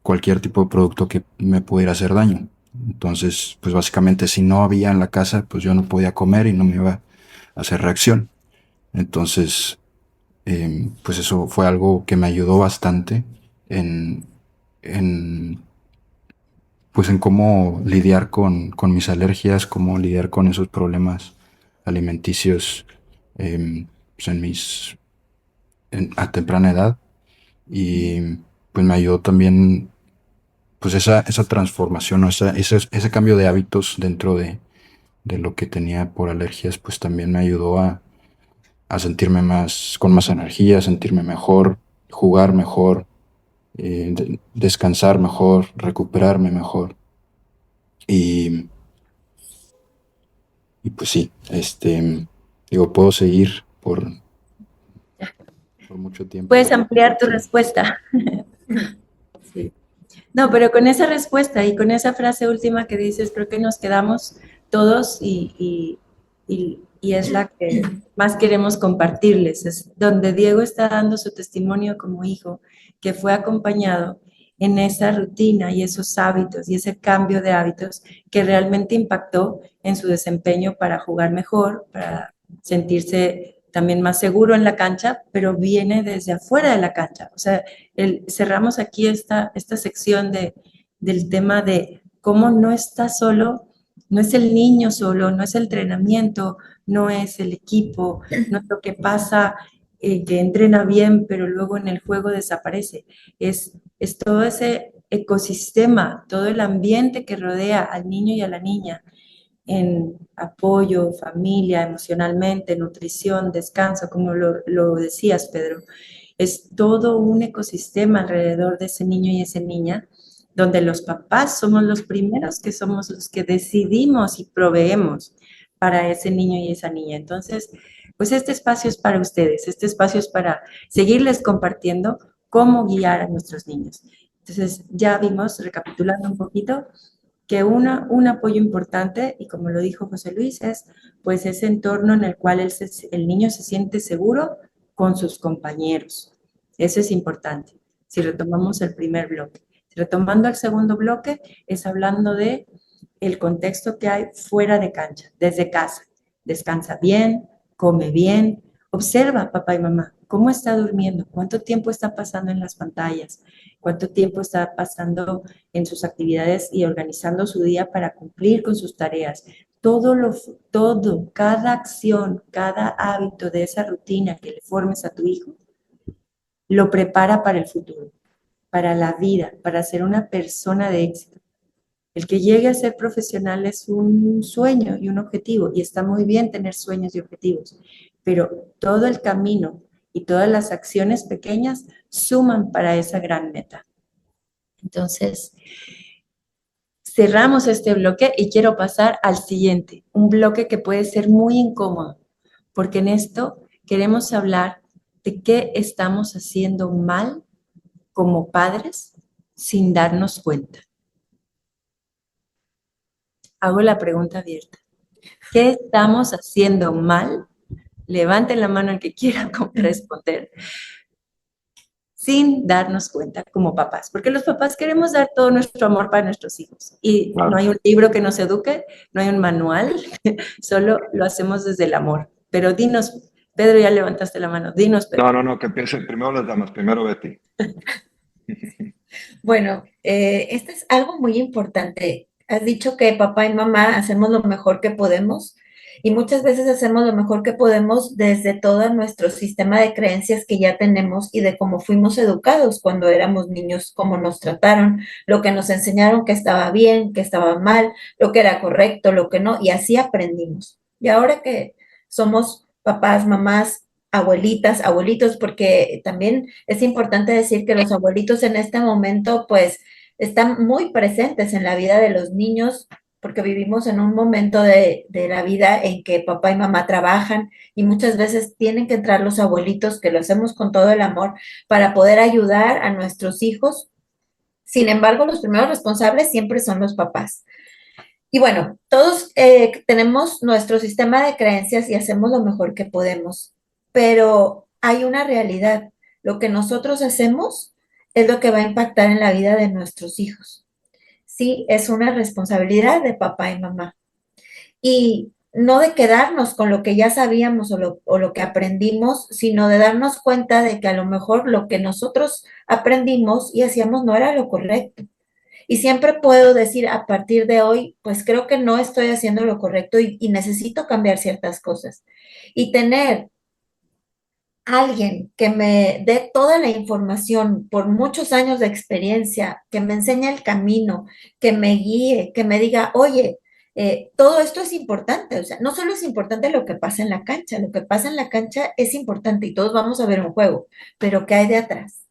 Speaker 5: cualquier tipo de producto que me pudiera hacer daño. Entonces, pues básicamente si no había en la casa, pues yo no podía comer y no me iba a hacer reacción. Entonces, pues eso fue algo que me ayudó bastante en, en, pues en cómo lidiar con mis alergias, cómo lidiar con esos problemas alimenticios, pues a temprana edad. Y pues me ayudó también pues esa transformación, o ese cambio de hábitos dentro de lo que tenía por alergias, pues también me ayudó a a sentirme con más energía, sentirme mejor, jugar mejor, descansar mejor, recuperarme mejor. Y, y pues sí, digo, puedo seguir por mucho tiempo.
Speaker 1: Puedes ampliar tu respuesta. Sí. No, pero con esa respuesta y con esa frase última que dices, creo que nos quedamos todos y es la que más queremos compartirles. Es donde Diego está dando su testimonio como hijo, que fue acompañado en esa rutina y esos hábitos y ese cambio de hábitos que realmente impactó en su desempeño para jugar mejor, para sentirse también más seguro en la cancha, pero viene desde afuera de la cancha. O sea, cerramos aquí esta sección del tema de cómo no está solo, no es el niño solo, no es el entrenamiento, no es el equipo, no es lo que pasa, que entrena bien, pero luego en el juego desaparece. Es todo ese ecosistema, todo el ambiente que rodea al niño y a la niña en apoyo, familia, emocionalmente, nutrición, descanso, como lo decías, Pedro. Es todo un ecosistema alrededor de ese niño y esa niña, donde los papás somos los primeros que somos los que decidimos y proveemos para ese niño y esa niña. Entonces, pues este espacio es para ustedes, este espacio es para seguirles compartiendo cómo guiar a nuestros niños. Entonces, ya vimos, recapitulando un poquito, que un apoyo importante, y como lo dijo José Luis, es pues ese entorno en el cual el niño se siente seguro con sus compañeros. Eso es importante. Si retomamos el primer bloque. Retomando el segundo bloque, es hablando de el contexto que hay fuera de cancha, desde casa. Descansa bien, come bien, observa, papá y mamá, cómo está durmiendo, cuánto tiempo está pasando en las pantallas, cuánto tiempo está pasando en sus actividades y organizando su día para cumplir con sus tareas. Todo, cada acción, cada hábito de esa rutina que le formes a tu hijo, lo prepara para el futuro, para la vida, para ser una persona de éxito. El que llegue a ser profesional es un sueño y un objetivo, y está muy bien tener sueños y objetivos, pero todo el camino y todas las acciones pequeñas suman para esa gran meta. Entonces, cerramos este bloque y quiero pasar al siguiente, un bloque que puede ser muy incómodo, porque en esto queremos hablar de qué estamos haciendo mal como padres sin darnos cuenta. Hago la pregunta abierta. ¿Qué estamos haciendo mal? Levanten la mano el que quiera responder, sin darnos cuenta como papás, porque los papás queremos dar todo nuestro amor para nuestros hijos y
Speaker 3: Claro.
Speaker 1: no hay un libro que nos eduque, no hay un manual, solo lo hacemos desde el amor. Pero dinos, Pedro, ya levantaste la mano, dinos, Pedro.
Speaker 3: No, que empiecen primero las damas, primero Betty.
Speaker 4: Bueno, esto es algo muy importante. Has dicho que papá y mamá hacemos lo mejor que podemos y muchas veces hacemos lo mejor que podemos desde todo nuestro sistema de creencias que ya tenemos y de cómo fuimos educados cuando éramos niños, cómo nos trataron, lo que nos enseñaron que estaba bien, que estaba mal, lo que era correcto, lo que no, y así aprendimos. Y ahora que somos papás, mamás, abuelitas, abuelitos, porque también es importante decir que los abuelitos en este momento pues están muy presentes en la vida de los niños porque vivimos en un momento de la vida en que papá y mamá trabajan y muchas veces tienen que entrar los abuelitos, que lo hacemos con todo el amor, para poder ayudar a nuestros hijos. Sin embargo, los primeros responsables siempre son los papás. Y bueno, todos tenemos nuestro sistema de creencias y hacemos lo mejor que podemos, pero hay una realidad. Lo que nosotros hacemos es lo que va a impactar en la vida de nuestros hijos. Sí, es una responsabilidad de papá y mamá. Y no de quedarnos con lo que ya sabíamos o lo que aprendimos, sino de darnos cuenta de que a lo mejor lo que nosotros aprendimos y hacíamos no era lo correcto. Y siempre puedo decir a partir de hoy, pues creo que no estoy haciendo lo correcto y necesito cambiar ciertas cosas. Y tener alguien que me dé toda la información por muchos años de experiencia, que me enseñe el camino, que me guíe, que me diga, oye, todo esto es importante, o sea, no solo es importante lo que pasa en la cancha, lo que pasa en la cancha es importante y todos vamos a ver un juego, pero ¿qué hay de atrás?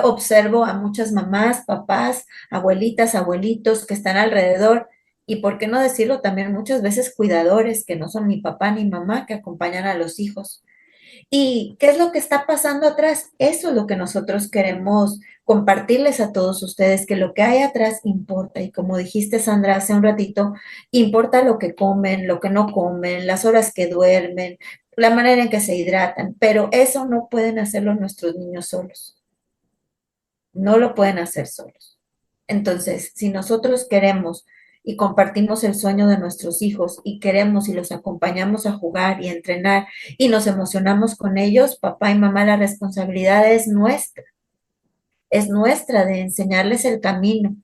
Speaker 4: Observo a muchas mamás, papás, abuelitas, abuelitos que están alrededor y, por qué no decirlo, también muchas veces cuidadores que no son ni papá ni mamá que acompañan a los hijos. ¿Y qué es lo que está pasando atrás? Eso es lo que nosotros queremos compartirles a todos ustedes, que lo que hay atrás importa. Y como dijiste, Sandra, hace un ratito, importa lo que comen, lo que no comen, las horas que duermen, la manera en que se hidratan, pero eso no pueden hacerlo nuestros niños solos. No lo pueden hacer solos. Entonces, si nosotros queremos y compartimos el sueño de nuestros hijos y queremos y los acompañamos a jugar y a entrenar y nos emocionamos con ellos, papá y mamá, la responsabilidad es nuestra de enseñarles el camino.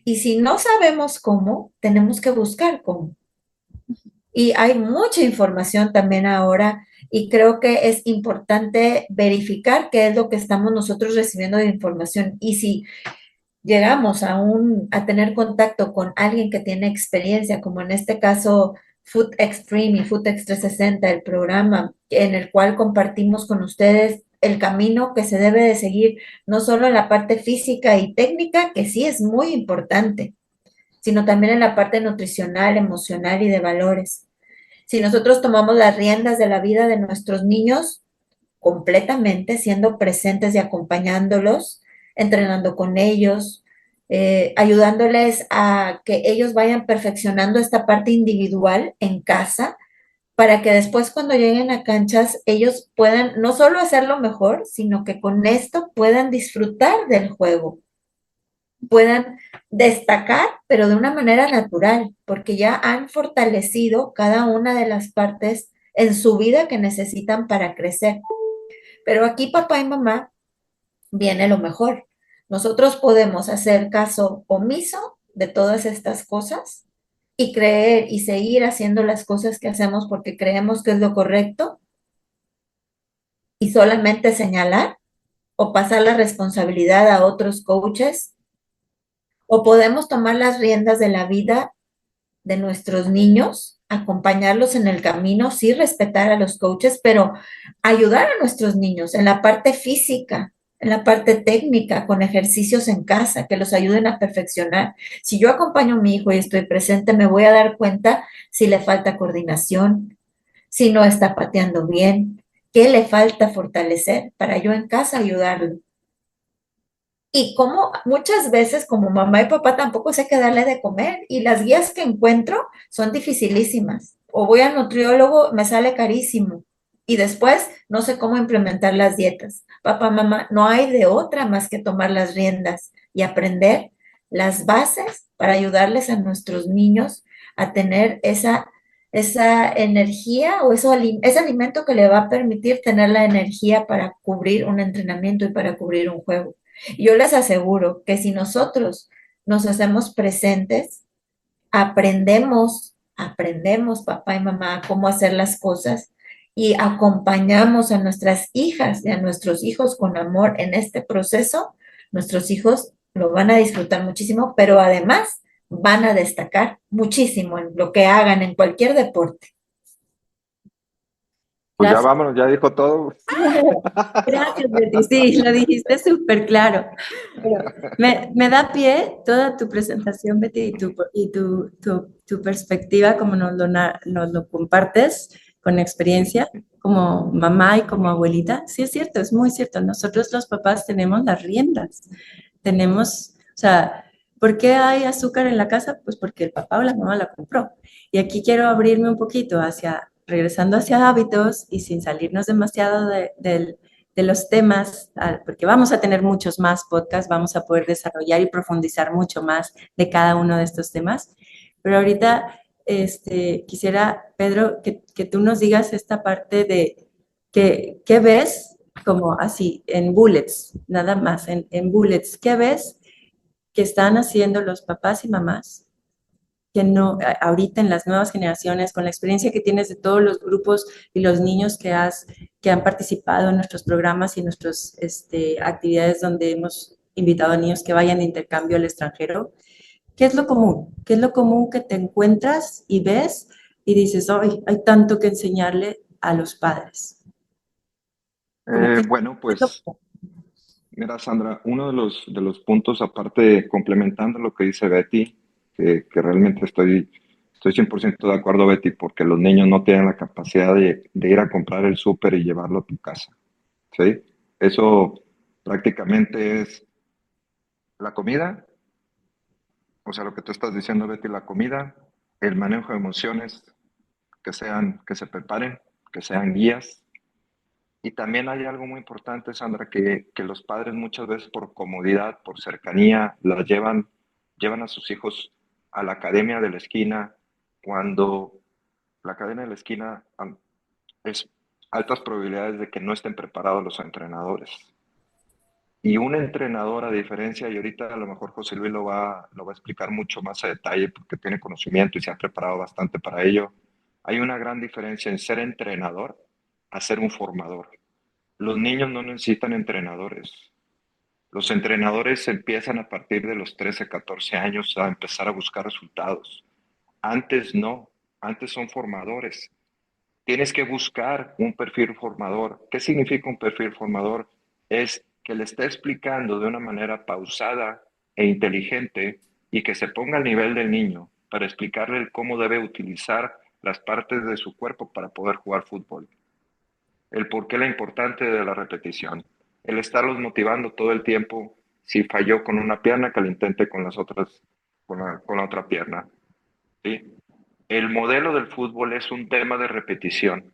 Speaker 4: Y si no sabemos cómo, tenemos que buscar cómo. Y hay mucha información también ahora y creo que es importante verificar qué es lo que estamos nosotros recibiendo de información. Y si llegamos a tener contacto con alguien que tiene experiencia, como en este caso Food Extreme y Food X 360, el programa en el cual compartimos con ustedes el camino que se debe de seguir, no solo en la parte física y técnica, que sí es muy importante, sino también en la parte nutricional, emocional y de valores. Si nosotros tomamos las riendas de la vida de nuestros niños completamente, siendo presentes y acompañándolos, entrenando con ellos, ayudándoles a que ellos vayan perfeccionando esta parte individual en casa, para que después cuando lleguen a canchas ellos puedan no solo hacerlo mejor, sino que con esto puedan disfrutar del juego, puedan destacar, pero de una manera natural, porque ya han fortalecido cada una de las partes en su vida que necesitan para crecer. Pero aquí papá y mamá viene lo mejor. Nosotros podemos hacer caso omiso de todas estas cosas y creer y seguir haciendo las cosas que hacemos porque creemos que es lo correcto y solamente señalar o pasar la responsabilidad a otros coaches, o podemos tomar las riendas de la vida de nuestros niños, acompañarlos en el camino, sí respetar a los coaches, pero ayudar a nuestros niños en la parte física, en la parte técnica, con ejercicios en casa que los ayuden a perfeccionar. Si yo acompaño a mi hijo y estoy presente, me voy a dar cuenta si le falta coordinación, si no está pateando bien, qué le falta fortalecer para yo en casa ayudarlo. Y como muchas veces como mamá y papá tampoco sé qué darle de comer y las guías que encuentro son dificilísimas. O voy al nutriólogo, me sale carísimo. Y después no sé cómo implementar las dietas. Papá, mamá, no hay de otra más que tomar las riendas y aprender las bases para ayudarles a nuestros niños a tener esa energía o ese alimento que le va a permitir tener la energía para cubrir un entrenamiento y para cubrir un juego. Yo les aseguro que si nosotros nos hacemos presentes, aprendemos papá y mamá cómo hacer las cosas y acompañamos a nuestras hijas y a nuestros hijos con amor en este proceso, nuestros hijos lo van a disfrutar muchísimo, pero además van a destacar muchísimo en lo que hagan en cualquier deporte.
Speaker 3: Pues ya vámonos, ya dijo todo.
Speaker 1: Gracias, Betty. Sí, lo dijiste súper claro. Pero me da pie toda tu presentación, Betty, y tu perspectiva, como nos lo compartes con experiencia, como mamá y como abuelita. Sí, es cierto, es muy cierto. Nosotros los papás tenemos las riendas. Tenemos, o sea, ¿por qué hay azúcar en la casa? Pues porque el papá o la mamá la compró. Y aquí quiero abrirme un poquito regresando hacia hábitos y sin salirnos demasiado de los temas, porque vamos a tener muchos más podcasts, vamos a poder desarrollar y profundizar mucho más de cada uno de estos temas. Pero ahorita quisiera, Pedro, que tú nos digas esta parte de qué ves, como así, en bullets, nada más, en bullets, ¿qué ves que están haciendo los papás y mamás que no, ahorita en las nuevas generaciones, con la experiencia que tienes de todos los grupos y los niños que han participado en nuestros programas y nuestras actividades donde hemos invitado a niños que vayan de intercambio al extranjero? ¿Qué es lo común? ¿Qué es lo común que te encuentras y ves y dices, hoy hay tanto que enseñarle a los padres? Como que,
Speaker 3: Bueno,
Speaker 1: ¿qué es lo
Speaker 3: pues mira, Sandra, uno de los puntos, aparte, complementando lo que dice Betty, que realmente estoy 100% de acuerdo, Betty, porque los niños no tienen la capacidad de ir a comprar el súper y llevarlo a tu casa, ¿sí? Eso prácticamente es la comida, o sea, lo que tú estás diciendo, Betty, la comida, el manejo de emociones, que se preparen, que sean guías. Y también hay algo muy importante, Sandra, que los padres muchas veces por comodidad, por cercanía, llevan a sus hijos a la academia de la esquina, cuando la academia de la esquina es altas probabilidades de que no estén preparados los entrenadores. Y un entrenador, a diferencia, y ahorita a lo mejor José Luis lo va a explicar mucho más a detalle porque tiene conocimiento y se ha preparado bastante para ello, hay una gran diferencia en ser entrenador a ser un formador. Los niños no necesitan entrenadores. Los entrenadores empiezan a partir de los 13, 14 años a empezar a buscar resultados. Antes no, antes son formadores. Tienes que buscar un perfil formador. ¿Qué significa un perfil formador? Es que le esté explicando de una manera pausada e inteligente y que se ponga al nivel del niño para explicarle cómo debe utilizar las partes de su cuerpo para poder jugar fútbol. El por qué la importante de la repetición. El estarlos motivando todo el tiempo. Si falló con una pierna, que lo intente con las otras, con la otra pierna. ¿Sí? El modelo del fútbol es un tema de repetición.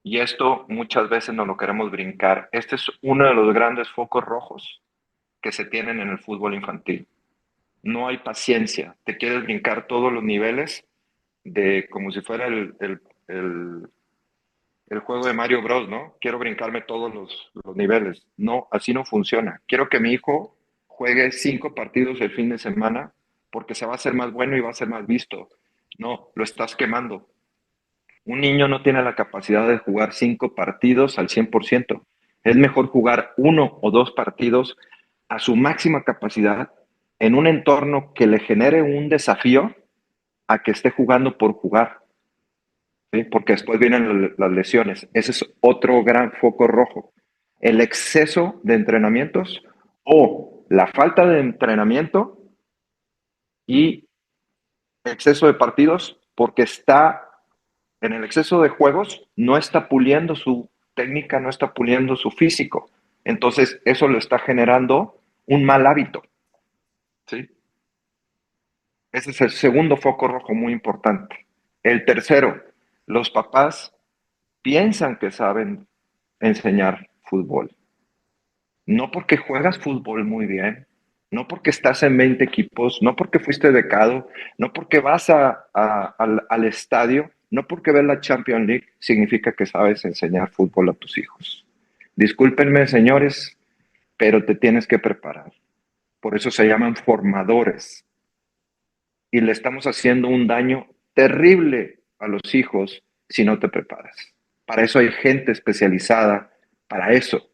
Speaker 3: Y esto muchas veces no lo queremos brincar. Este es uno de los grandes focos rojos que se tienen en el fútbol infantil. No hay paciencia. Te quieres brincar todos los niveles de como si fuera el juego de Mario Bros, ¿no? Quiero brincarme todos los niveles. No, así no funciona. Quiero que mi hijo juegue 5 partidos el fin de semana porque se va a hacer más bueno y va a ser más visto. No, lo estás quemando. Un niño no tiene la capacidad de jugar 5 partidos al 100%. Es mejor jugar 1 o 2 partidos a su máxima capacidad en un entorno que le genere un desafío a que esté jugando por jugar. ¿Sí? Porque después vienen las lesiones. Ese es otro gran foco rojo. El exceso de entrenamientos o la falta de entrenamiento y exceso de partidos porque está en el exceso de juegos, no está puliendo su técnica, no está puliendo su físico. Entonces, eso le está generando un mal hábito. ¿Sí? Ese es el segundo foco rojo muy importante. El tercero, los papás piensan que saben enseñar fútbol. No porque juegas fútbol muy bien, no porque estás en 20 equipos, no porque fuiste becado, no porque vas al estadio, no porque ves la Champions League, significa que sabes enseñar fútbol a tus hijos. Discúlpenme, señores, pero te tienes que preparar. Por eso se llaman formadores. Y le estamos haciendo un daño terrible a los hijos si no te preparas. Para eso hay gente especializada, para eso.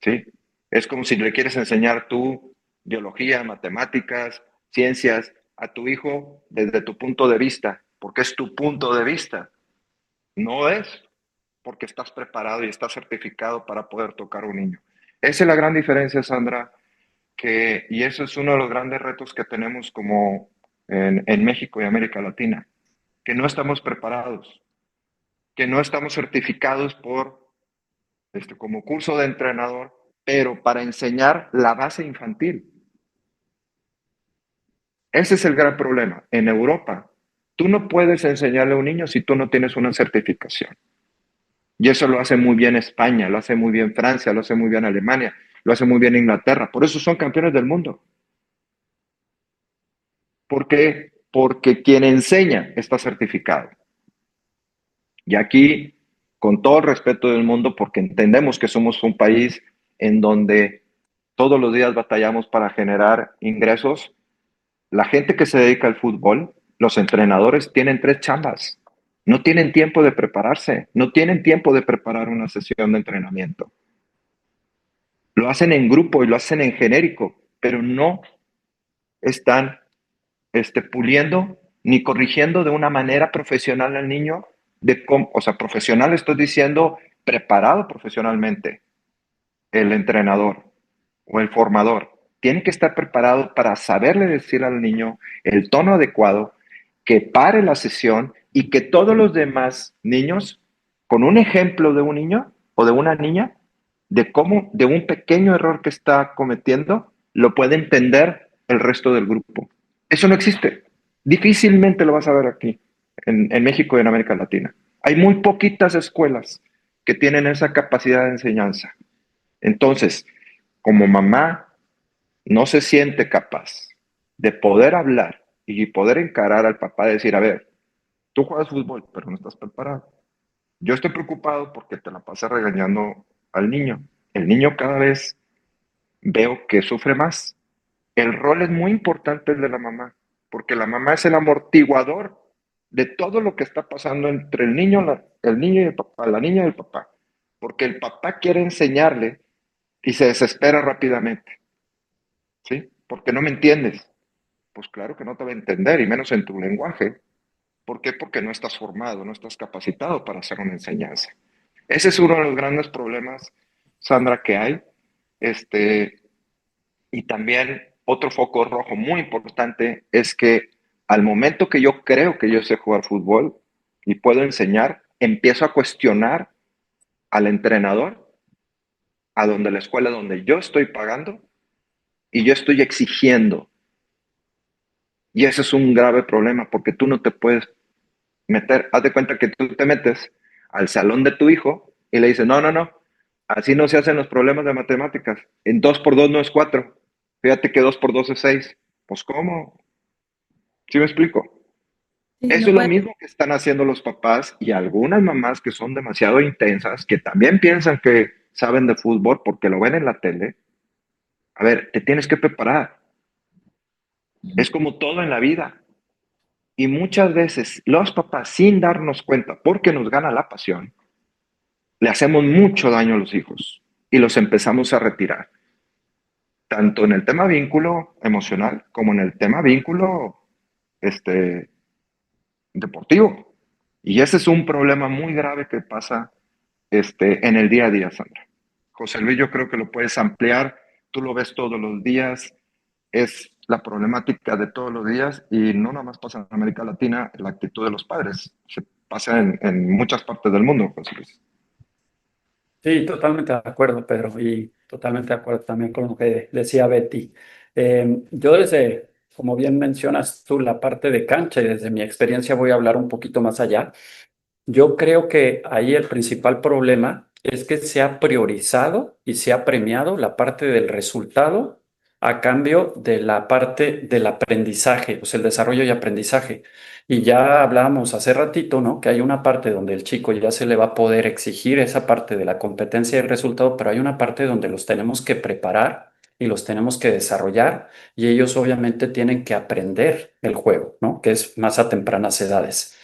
Speaker 3: ¿Sí? Es como si le quieres enseñar tú biología, matemáticas, ciencias a tu hijo desde tu punto de vista, porque es tu punto de vista. No es porque estás preparado y estás certificado para poder tocar a un niño. Esa es la gran diferencia, Sandra, y eso es uno de los grandes retos que tenemos como en México y América Latina, que no estamos preparados, que no estamos certificados como curso de entrenador, pero para enseñar la base infantil. Ese es el gran problema. En Europa, tú no puedes enseñarle a un niño si tú no tienes una certificación. Y eso lo hace muy bien España, lo hace muy bien Francia, lo hace muy bien Alemania, lo hace muy bien Inglaterra. Por eso son campeones del mundo. ¿Por qué? Porque quien enseña está certificado. Y aquí, con todo el respeto del mundo, porque entendemos que somos un país en donde todos los días batallamos para generar ingresos, la gente que se dedica al fútbol, los entrenadores tienen 3 chambas. No tienen tiempo de prepararse, no tienen tiempo de preparar una sesión de entrenamiento. Lo hacen en grupo y lo hacen en genérico, pero no están puliendo ni corrigiendo de una manera profesional al niño, o sea, profesional estoy diciendo preparado profesionalmente, el entrenador o el formador. Tiene que estar preparado para saberle decir al niño el tono adecuado, que pare la sesión y que todos los demás niños, con un ejemplo de un niño o de una niña, de cómo, de un pequeño error que está cometiendo, lo puede entender el resto del grupo. Eso no existe. Difícilmente lo vas a ver aquí, en México y en América Latina. Hay muy poquitas escuelas que tienen esa capacidad de enseñanza. Entonces, como mamá no se siente capaz de poder hablar y poder encarar al papá y decir, a ver, tú juegas fútbol, pero no estás preparado. Yo estoy preocupado porque te la pasas regañando al niño. El niño cada vez veo que sufre más. El rol es muy importante el de la mamá, porque la mamá es el amortiguador de todo lo que está pasando entre el niño y el papá, la niña y el papá. Porque el papá quiere enseñarle y se desespera rápidamente. ¿Sí? Porque no me entiendes. Pues claro que no te va a entender, y menos en tu lenguaje. ¿Por qué? Porque no estás formado, no estás capacitado para hacer una enseñanza. Ese es uno de los grandes problemas, Sandra, que hay. Y también otro foco rojo muy importante es que al momento que yo creo que yo sé jugar fútbol y puedo enseñar, empiezo a cuestionar al entrenador, a donde la escuela donde yo estoy pagando y yo estoy exigiendo. Y ese es un grave problema porque tú no te puedes meter, haz de cuenta que tú te metes al salón de tu hijo y le dices, no, no, no, así no se hacen los problemas de matemáticas. En 2 por 2 no es 4. Fíjate que 2 por 2 es 6. Pues ¿cómo? ¿Sí me explico?
Speaker 1: Sí,
Speaker 3: Eso
Speaker 1: no
Speaker 3: es lo
Speaker 1: puede.
Speaker 3: mismo que están haciendo los papás y algunas mamás que son demasiado intensas, que también piensan que saben de fútbol porque lo ven en la tele. A ver, te tienes que preparar. Es como todo en la vida. Y muchas veces los papás, sin darnos cuenta, porque nos gana la pasión, le hacemos mucho daño a los hijos y los empezamos a retirar, tanto en el tema vínculo emocional como en el tema vínculo este, deportivo. Y ese es un problema muy grave que pasa en el día a día, Sandra. José Luis, yo creo que lo puedes ampliar, tú lo ves todos los días, es la problemática de todos los días y no nada más pasa en América Latina, la actitud de los padres, se pasa en muchas partes del mundo, José Luis.
Speaker 2: Sí, totalmente de acuerdo, Pedro, y totalmente de acuerdo también con lo que decía Betty. Yo desde, como bien mencionas tú, la parte de cancha y desde mi experiencia voy a hablar un poquito más allá. Yo creo que ahí el principal problema es que se ha priorizado y se ha premiado la parte del resultado a cambio de la parte del aprendizaje, pues el desarrollo y aprendizaje. Y ya hablábamos hace ratito, ¿no? Que hay una parte donde el chico ya se le va a poder exigir esa parte de la competencia y el resultado, pero hay una parte donde los tenemos que preparar y los tenemos que desarrollar y ellos obviamente tienen que aprender el juego, ¿no? Que es más a tempranas edades.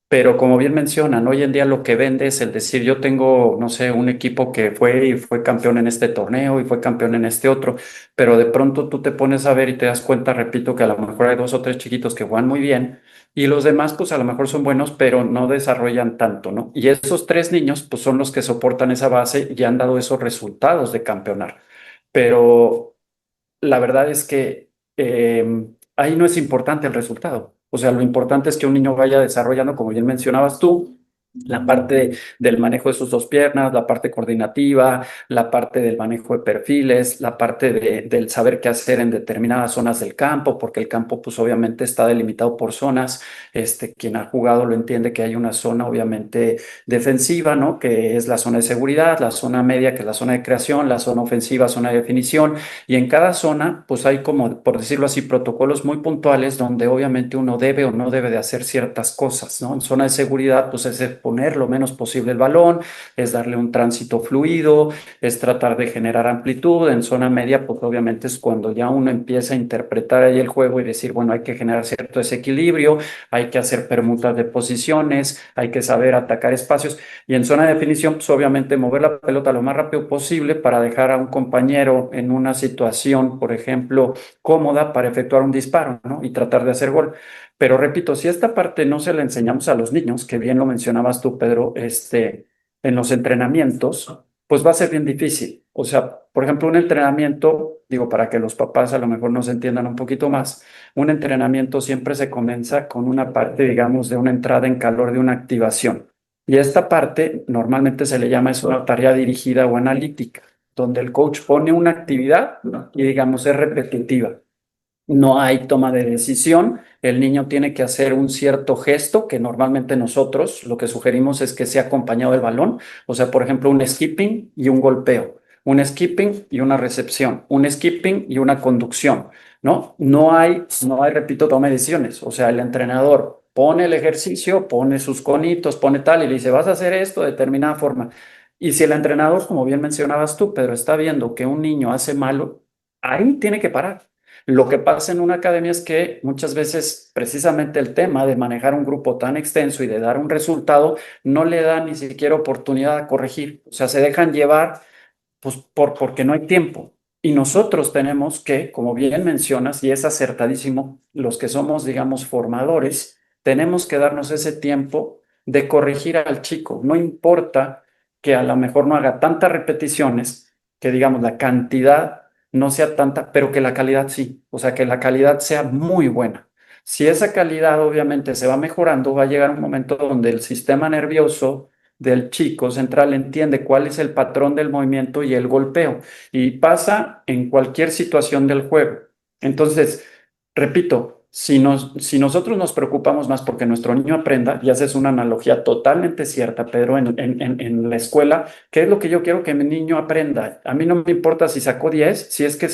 Speaker 2: Pero como bien mencionan, hoy en día lo que vende es el decir, yo tengo, no sé, un equipo que fue y fue campeón en este torneo y fue campeón en este otro, pero de pronto tú te pones a ver y te das cuenta, repito, que a lo mejor hay dos o tres chiquitos que juegan muy bien y los demás pues a lo mejor son buenos, pero no desarrollan tanto, ¿no? Y esos tres niños pues son los que soportan esa base y han dado esos resultados de campeonar. Pero la verdad es que ahí no es importante el resultado. O sea, lo importante es que un niño vaya desarrollando, como bien mencionabas tú, la parte del manejo de sus dos piernas, la parte coordinativa, la parte del manejo de perfiles, la parte del saber qué hacer en determinadas zonas del campo, porque el campo pues obviamente está delimitado por zonas. Quien ha jugado lo entiende que hay una zona obviamente defensiva, ¿no? Que es la zona de seguridad, la zona media, que es la zona de creación, la zona ofensiva, zona de definición, y en cada zona pues hay como, por decirlo así, protocolos muy puntuales donde obviamente uno debe o no debe de hacer ciertas cosas, ¿no? En zona de seguridad pues ese exponer lo menos posible el balón, es darle un tránsito fluido, es tratar de generar amplitud. En zona media, pues obviamente es cuando ya uno empieza a interpretar ahí el juego y decir, bueno, hay que generar cierto desequilibrio, hay que hacer permutas de posiciones, hay que saber atacar espacios. Y en zona de definición, pues obviamente mover la pelota lo más rápido posible para dejar a un compañero en una situación, por ejemplo, cómoda para efectuar un disparo, ¿no? Y tratar de hacer gol. Pero repito, si esta parte no se la enseñamos a los niños, que bien lo mencionabas tú, Pedro, en los entrenamientos, pues va a ser bien difícil. O sea, por ejemplo, un entrenamiento, digo, para que los papás a lo mejor nos entiendan un poquito más, un entrenamiento siempre se comienza con una parte, digamos, de una entrada en calor, de una activación. Y esta parte normalmente se le llama es una tarea dirigida o analítica, donde el coach pone una actividad, ¿no? Y digamos es repetitiva. No hay toma de decisión, el niño tiene que hacer un cierto gesto que normalmente nosotros lo que sugerimos es que sea acompañado del balón, o sea, por ejemplo, un skipping y un golpeo, un skipping y una recepción, un skipping y una conducción, ¿no? No hay, repito, toma de decisiones, o sea, el entrenador pone el ejercicio, pone sus conitos, pone tal y le dice, vas a hacer esto de determinada forma. Y si el entrenador, como bien mencionabas tú, Pedro, está viendo que un niño hace malo, ahí tiene que parar. Lo que pasa en una academia es que muchas veces precisamente el tema de manejar un grupo tan extenso y de dar un resultado no le da ni siquiera oportunidad a corregir. O sea, se dejan llevar pues, porque no hay tiempo. Y nosotros tenemos que, como bien mencionas, y es acertadísimo, los que somos, digamos, formadores, tenemos que darnos ese tiempo de corregir al chico. No importa que a lo mejor no haga tantas repeticiones, que digamos la cantidad no sea tanta, pero que la calidad sí, o sea, que la calidad sea muy buena. Si esa calidad obviamente se va mejorando, va a llegar un momento donde el sistema nervioso del chico central entiende cuál es el patrón del movimiento y el golpeo, y pasa en cualquier situación del juego. Entonces, repito, si nosotros nos preocupamos más porque nuestro niño aprenda, y haces una analogía totalmente cierta, Pedro, en la escuela, ¿qué es lo que yo quiero que mi niño aprenda? A mí no me importa si sacó 10, si es que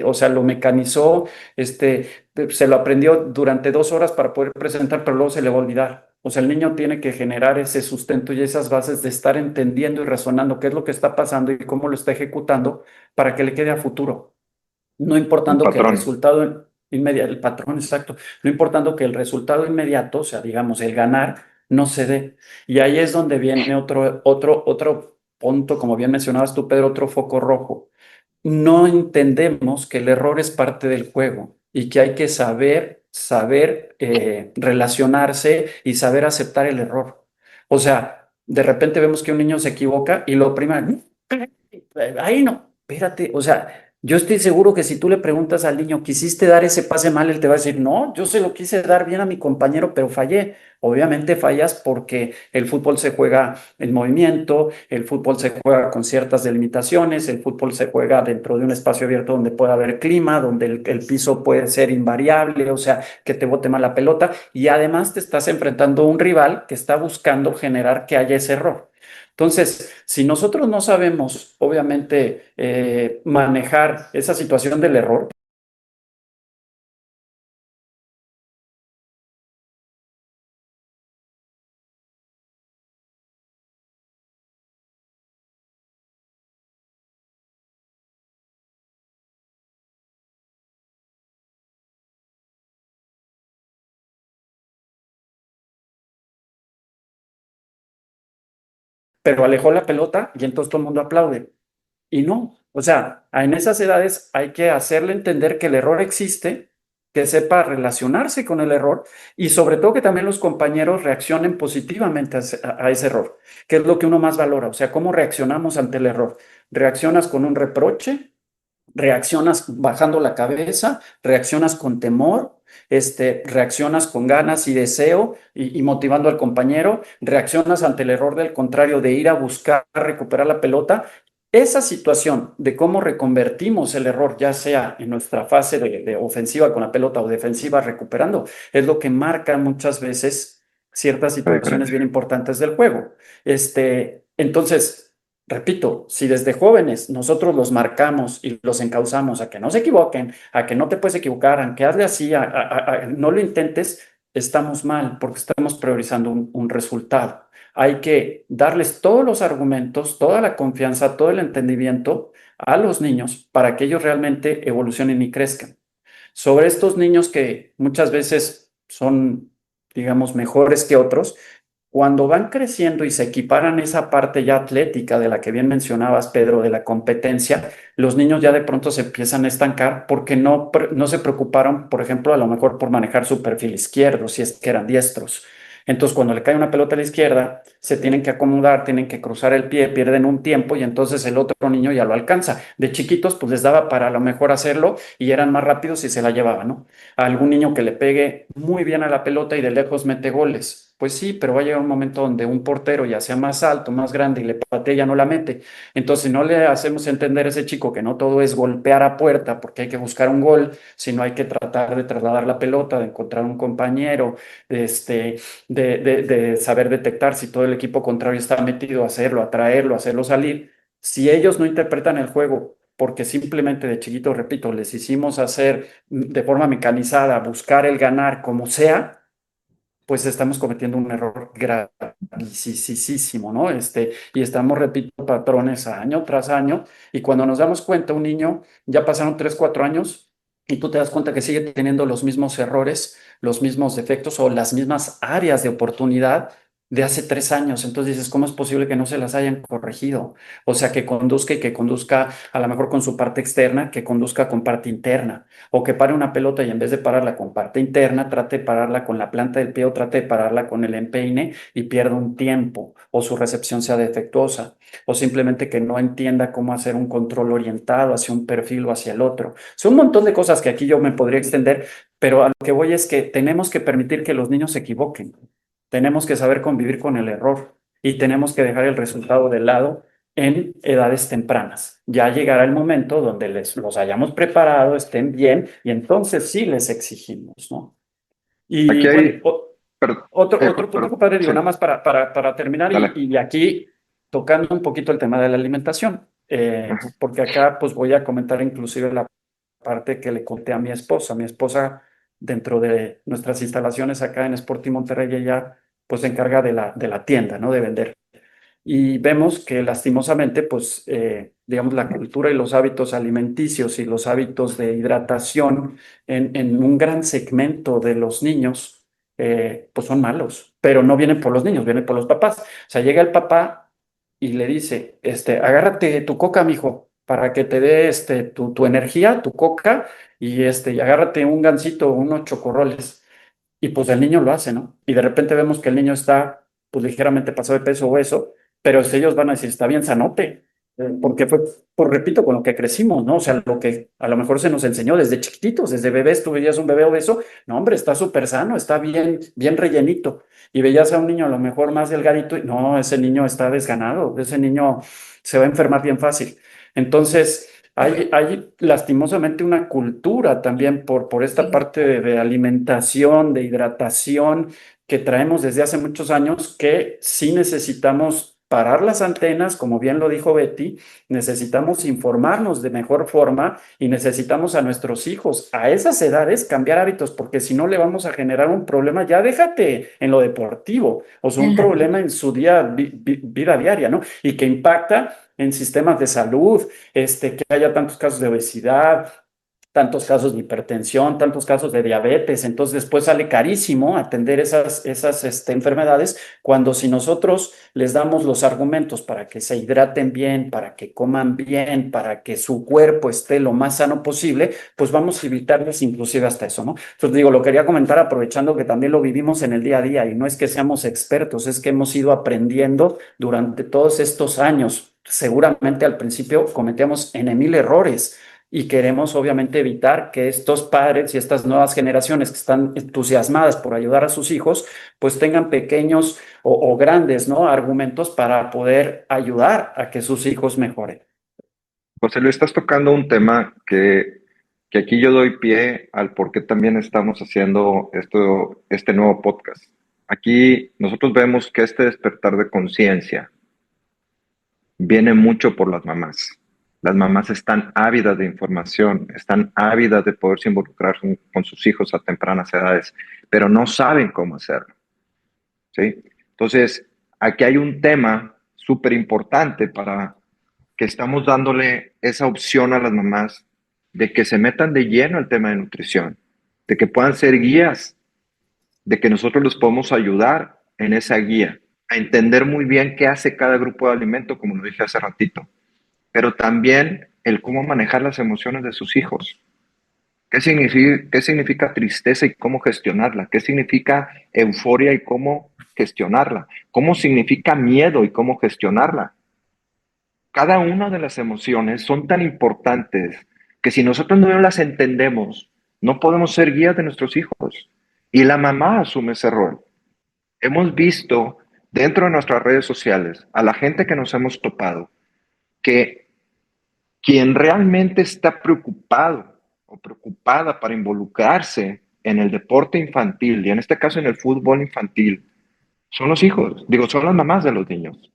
Speaker 2: o sea, lo mecanizó, se lo aprendió durante 2 horas para poder presentar, pero luego se le va a olvidar. O sea, el niño tiene que generar ese sustento y esas bases de estar entendiendo y razonando qué es lo que está pasando y cómo lo está ejecutando para que le quede a futuro. No
Speaker 3: Un
Speaker 2: importando que el
Speaker 3: patrón.
Speaker 2: resultado inmediato, el patrón exacto, no importando que el resultado inmediato, o sea, digamos, el ganar, no se dé. Y ahí es donde viene otro punto, como bien mencionabas tú, Pedro, otro foco rojo. No entendemos que el error es parte del juego y que hay que saber relacionarse y saber aceptar el error. O sea, de repente vemos que un niño se equivoca y lo primero, ahí no, espérate, o sea, yo estoy seguro que si tú le preguntas al niño, ¿quisiste dar ese pase mal? Él te va a decir, no, yo se lo quise dar bien a mi compañero, pero fallé. Obviamente fallas porque el fútbol se juega en movimiento, el fútbol se juega con ciertas delimitaciones, el fútbol se juega dentro de un espacio abierto donde puede haber clima, donde el piso puede ser invariable, o sea, que te bote mal la pelota, y además te estás enfrentando a un rival que está buscando generar que haya ese error. Entonces, si nosotros no sabemos, obviamente, manejar esa situación del error, pero alejó la pelota y entonces todo el mundo aplaude. Y no, o sea, en esas edades hay que hacerle entender que el error existe, que sepa relacionarse con el error y sobre todo que también los compañeros reaccionen positivamente a ese error, que es lo que uno más valora, o sea, cómo reaccionamos ante el error. ¿Reaccionas con un reproche? ¿Reaccionas bajando la cabeza? ¿Reaccionas con temor? ¿Reaccionas con ganas y deseo y motivando al compañero? ¿Reaccionas ante el error del contrario de ir a buscar recuperar la pelota? Esa situación de cómo reconvertimos el error, ya sea en nuestra fase de ofensiva con la pelota o defensiva recuperando, es lo que marca muchas veces ciertas
Speaker 3: La
Speaker 2: situaciones
Speaker 3: diferencia.
Speaker 2: bien importantes del juego. Entonces, repito, si desde jóvenes nosotros los marcamos y los encauzamos a que no se equivoquen, a que no te puedes equivocar, a que hazle así, no lo intentes, estamos mal porque estamos priorizando un resultado. Hay que darles todos los argumentos, toda la confianza, todo el entendimiento a los niños para que ellos realmente evolucionen y crezcan. Sobre estos niños que muchas veces son, digamos, mejores que otros, cuando van creciendo y se equiparan esa parte ya atlética de la que bien mencionabas, Pedro, de la competencia, los niños ya de pronto se empiezan a estancar porque no se preocuparon, por ejemplo, a lo mejor por manejar su perfil izquierdo, si es que eran diestros. Entonces, cuando le cae una pelota a la izquierda, se tienen que acomodar, tienen que cruzar el pie, pierden un tiempo y entonces el otro niño ya lo alcanza. De chiquitos, pues les daba para a lo mejor hacerlo y eran más rápidos y se la llevaban, ¿no? A algún niño que le pegue muy bien a la pelota y de lejos mete goles. Pues sí, pero va a llegar un momento donde un portero, ya sea más alto, más grande, y le patea, ya no la mete. Entonces, si no le hacemos entender a ese chico que no todo es golpear a puerta, porque hay que buscar un gol, sino hay que tratar de trasladar la pelota, de encontrar un compañero, este, de saber detectar si todo el equipo contrario está metido, hacerlo, atraerlo, hacerlo salir. Si ellos no interpretan el juego porque simplemente de chiquitos, repito, les hicimos hacer de forma mecanizada, buscar el ganar como sea, pues estamos cometiendo un error gravísimo, ¿no? Y estamos, repito, patrones año tras año, y cuando nos damos cuenta, un niño, ya pasaron 3 4 años, y tú te das cuenta que sigue teniendo los mismos errores, los mismos defectos o las mismas áreas de oportunidad de hace 3 años. Entonces dices, ¿cómo es posible que no se las hayan corregido? O sea, que conduzca y que conduzca a lo mejor con su parte externa, que conduzca con parte interna, o que pare una pelota y en vez de pararla con parte interna, trate de pararla con la planta del pie o trate de pararla con el empeine y pierda un tiempo, o su recepción sea defectuosa, o simplemente que no entienda cómo hacer un control orientado hacia un perfil o hacia el otro. Son un montón de cosas que aquí yo me podría extender, pero a lo que voy es que tenemos que permitir que los niños se equivoquen. Tenemos que saber convivir con el error y tenemos que dejar el resultado de lado en edades tempranas. Ya llegará el momento donde los hayamos preparado, estén bien, y entonces sí les exigimos, ¿no? Y
Speaker 3: Aquí
Speaker 2: bueno,
Speaker 3: hay, per-
Speaker 2: otro punto,
Speaker 3: perdón,
Speaker 2: compadre, digo,
Speaker 3: sí,
Speaker 2: nada más para terminar,
Speaker 3: dale.
Speaker 2: y aquí tocando un poquito el tema de la alimentación, porque acá pues voy a comentar inclusive la parte que le conté a mi esposa. Mi esposa, dentro de nuestras instalaciones acá en Sporting Monterrey, ella pues se encarga de la tienda, ¿no? De vender. Y vemos que lastimosamente, pues, digamos, la cultura y los hábitos alimenticios y los hábitos de hidratación en un gran segmento de los niños, pues son malos, pero no vienen por los niños, vienen por los papás. O sea, llega el papá y le dice, agárrate tu coca, mijo, para que te dé tu energía, tu coca, y agárrate un gansito, unos chocorroles. Y pues el niño lo hace, ¿no? Y de repente vemos que el niño está pues ligeramente pasado de peso o eso, pero ellos van a decir, está bien sanote, porque fue, pues repito, con lo que crecimos, ¿no? O sea, lo que a lo mejor se nos enseñó desde chiquititos, desde bebés, tú veías un bebé obeso, no, hombre, está súper sano, está bien rellenito. Y veías a un niño a lo mejor más delgadito y no, ese niño está desganado, ese niño se va a enfermar bien fácil. Entonces, hay lastimosamente una cultura también por esta parte de alimentación, de hidratación que traemos desde hace muchos años, que sí necesitamos parar las antenas, como bien lo dijo Betty, necesitamos informarnos de mejor forma y necesitamos a nuestros hijos a esas edades cambiar hábitos, porque si no le vamos a generar un problema, ya déjate en lo deportivo, o sea, un
Speaker 4: En la vida.
Speaker 2: problema en su vida diaria, ¿no? Y que impacta en sistemas de salud, que haya tantos casos de obesidad, tantos casos de hipertensión, tantos casos de diabetes. Entonces después sale carísimo atender esas enfermedades, cuando si nosotros les damos los argumentos para que se hidraten bien, para que coman bien, para que su cuerpo esté lo más sano posible, pues vamos a evitarles inclusive hasta eso, ¿no? Entonces digo, lo quería comentar aprovechando que también lo vivimos en el día a día, y no es que seamos expertos, es que hemos ido aprendiendo durante todos estos años. Seguramente al principio cometíamos N mil errores, y queremos obviamente evitar que estos padres y estas nuevas generaciones que están entusiasmadas por ayudar a sus hijos, pues tengan pequeños o grandes, ¿no? Argumentos para poder ayudar a que sus hijos mejoren.
Speaker 3: José Luis, estás tocando un tema que aquí yo doy pie al por qué también estamos haciendo este nuevo podcast. Aquí nosotros vemos que este despertar de conciencia viene mucho por las mamás. Las mamás están ávidas de información, están ávidas de poderse involucrar con sus hijos a tempranas edades, pero no saben cómo hacerlo, ¿sí? Entonces, aquí hay un tema súper importante para que estamos dándole esa opción a las mamás de que se metan de lleno al tema de nutrición, de que puedan ser guías, de que nosotros los podemos ayudar en esa guía, a entender muy bien qué hace cada grupo de alimento, como lo dije hace ratito, pero también el cómo manejar las emociones de sus hijos. Qué significa tristeza y cómo gestionarla? ¿Qué significa euforia y cómo gestionarla? ¿Cómo significa miedo y cómo gestionarla? Cada una de las emociones son tan importantes que si nosotros no las entendemos, no podemos ser guías de nuestros hijos. Y la mamá asume ese rol. Hemos visto dentro de nuestras redes sociales a la gente que nos hemos topado que quien realmente está preocupado o preocupada para involucrarse en el deporte infantil, y en este caso en el fútbol infantil, son los hijos, digo, son las mamás de los niños.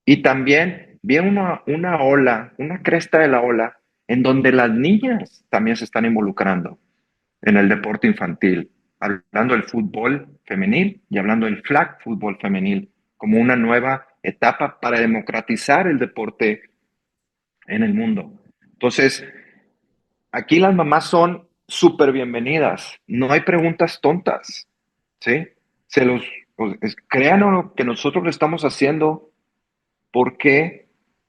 Speaker 3: Y también viene una ola, una cresta de la ola, en donde las niñas también se están involucrando en el deporte infantil, hablando del fútbol femenil y hablando del flag fútbol femenil como una nueva etapa para democratizar el deporte en el mundo. Entonces, aquí las mamás son súper bienvenidas, no hay preguntas tontas, ¿sí? Créanlo lo que nosotros lo estamos haciendo. ¿Por qué?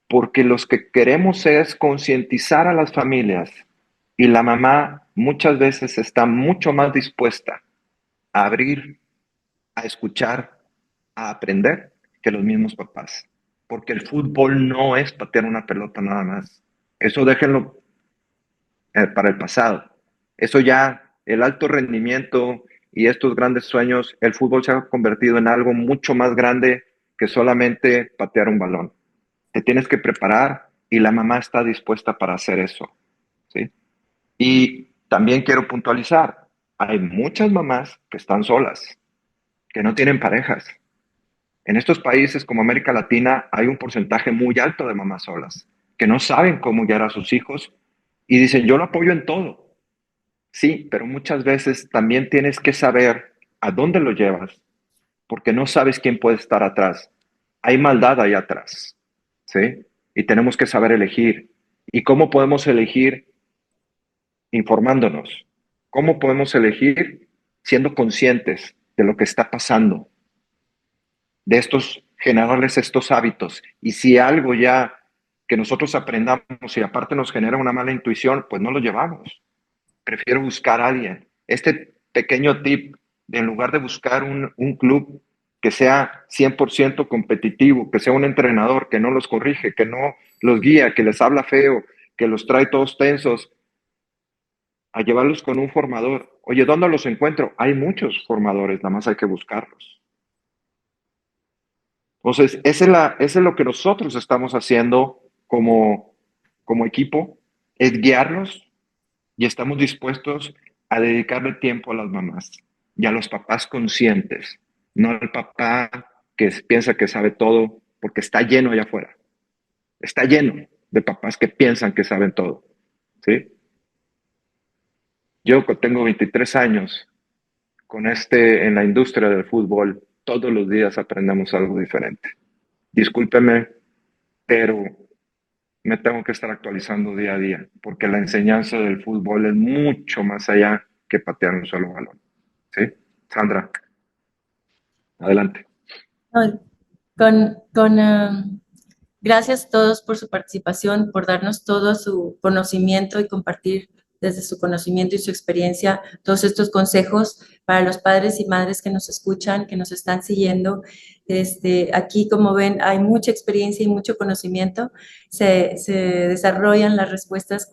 Speaker 3: Porque los que queremos es concientizar a las familias y la mamá muchas veces está mucho más dispuesta a abrir, a escuchar, a aprender que los mismos papás. Porque el fútbol no es patear una pelota nada más. Eso déjenlo para el pasado. Eso ya, el alto rendimiento y estos grandes sueños, el fútbol se ha convertido en algo mucho más grande que solamente patear un balón. Te tienes que preparar y la mamá está dispuesta para hacer eso, ¿sí? Y también quiero puntualizar, hay muchas mamás que están solas, que no tienen parejas. En estos países como América Latina hay un porcentaje muy alto de mamás solas, que no saben cómo guiar a sus hijos y dicen, yo lo apoyo en todo. Sí, pero muchas veces también tienes que saber a dónde lo llevas, porque no sabes quién puede estar atrás. Hay maldad ahí atrás, ¿sí? Y tenemos que saber elegir. ¿Y cómo podemos elegir? Informándonos. ¿Cómo podemos elegir? Siendo conscientes de lo que está pasando, de generarles estos hábitos. Y si algo ya que nosotros aprendamos y aparte nos genera una mala intuición, pues no lo llevamos. Prefiero buscar a alguien. Este pequeño tip, de en lugar de buscar un club que sea 100% competitivo, que sea un entrenador que no los corrige, que no los guía, que les habla feo, que los trae todos tensos, a llevarlos con un formador. Oye, ¿dónde los encuentro? Hay muchos formadores, nada más hay que buscarlos. Entonces, ese es lo que nosotros estamos haciendo como equipo, es guiarlos y estamos dispuestos a dedicarle tiempo a las mamás y a los papás conscientes, no al papá que piensa que sabe todo, porque está lleno allá afuera. Está lleno de papás que piensan que saben todo, ¿sí? Yo tengo 23 años en la industria del fútbol, todos los días aprendemos algo diferente. Discúlpeme, pero me tengo que estar actualizando día a día, porque la enseñanza del fútbol es mucho más allá que patear un solo balón. ¿Sí? Sandra, adelante.
Speaker 1: Gracias a todos por su participación, por darnos todo su conocimiento y compartir desde su conocimiento y su experiencia todos estos consejos para los padres y madres que nos escuchan, que nos están siguiendo. Aquí, como ven, hay mucha experiencia y mucho conocimiento. Se desarrollan las respuestas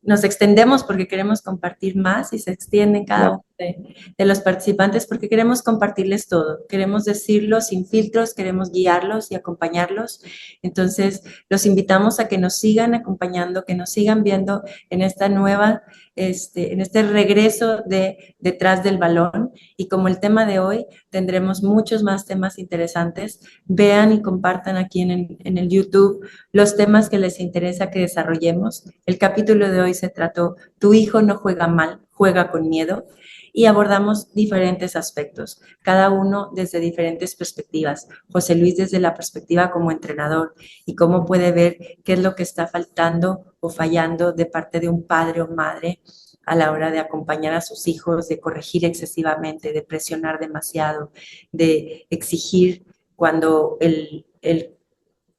Speaker 1: nos extendemos porque queremos compartir más y se extienden cada uno de los participantes porque queremos compartirles todo, queremos decirlo sin filtros, queremos guiarlos y acompañarlos. Entonces, los invitamos a que nos sigan acompañando, que nos sigan viendo en esta nueva, en este regreso de Detrás del Balón. Y como el tema de hoy, tendremos muchos más temas interesantes. Vean y compartan aquí en el YouTube los temas que les interesa que desarrollemos. El capítulo de hoy se trató "Tu hijo no juega mal, juega con miedo", y abordamos diferentes aspectos, cada uno desde diferentes perspectivas. José Luis desde la perspectiva como entrenador y cómo puede ver qué es lo que está faltando o fallando de parte de un padre o madre a la hora de acompañar a sus hijos, de corregir excesivamente, de presionar demasiado, de exigir cuando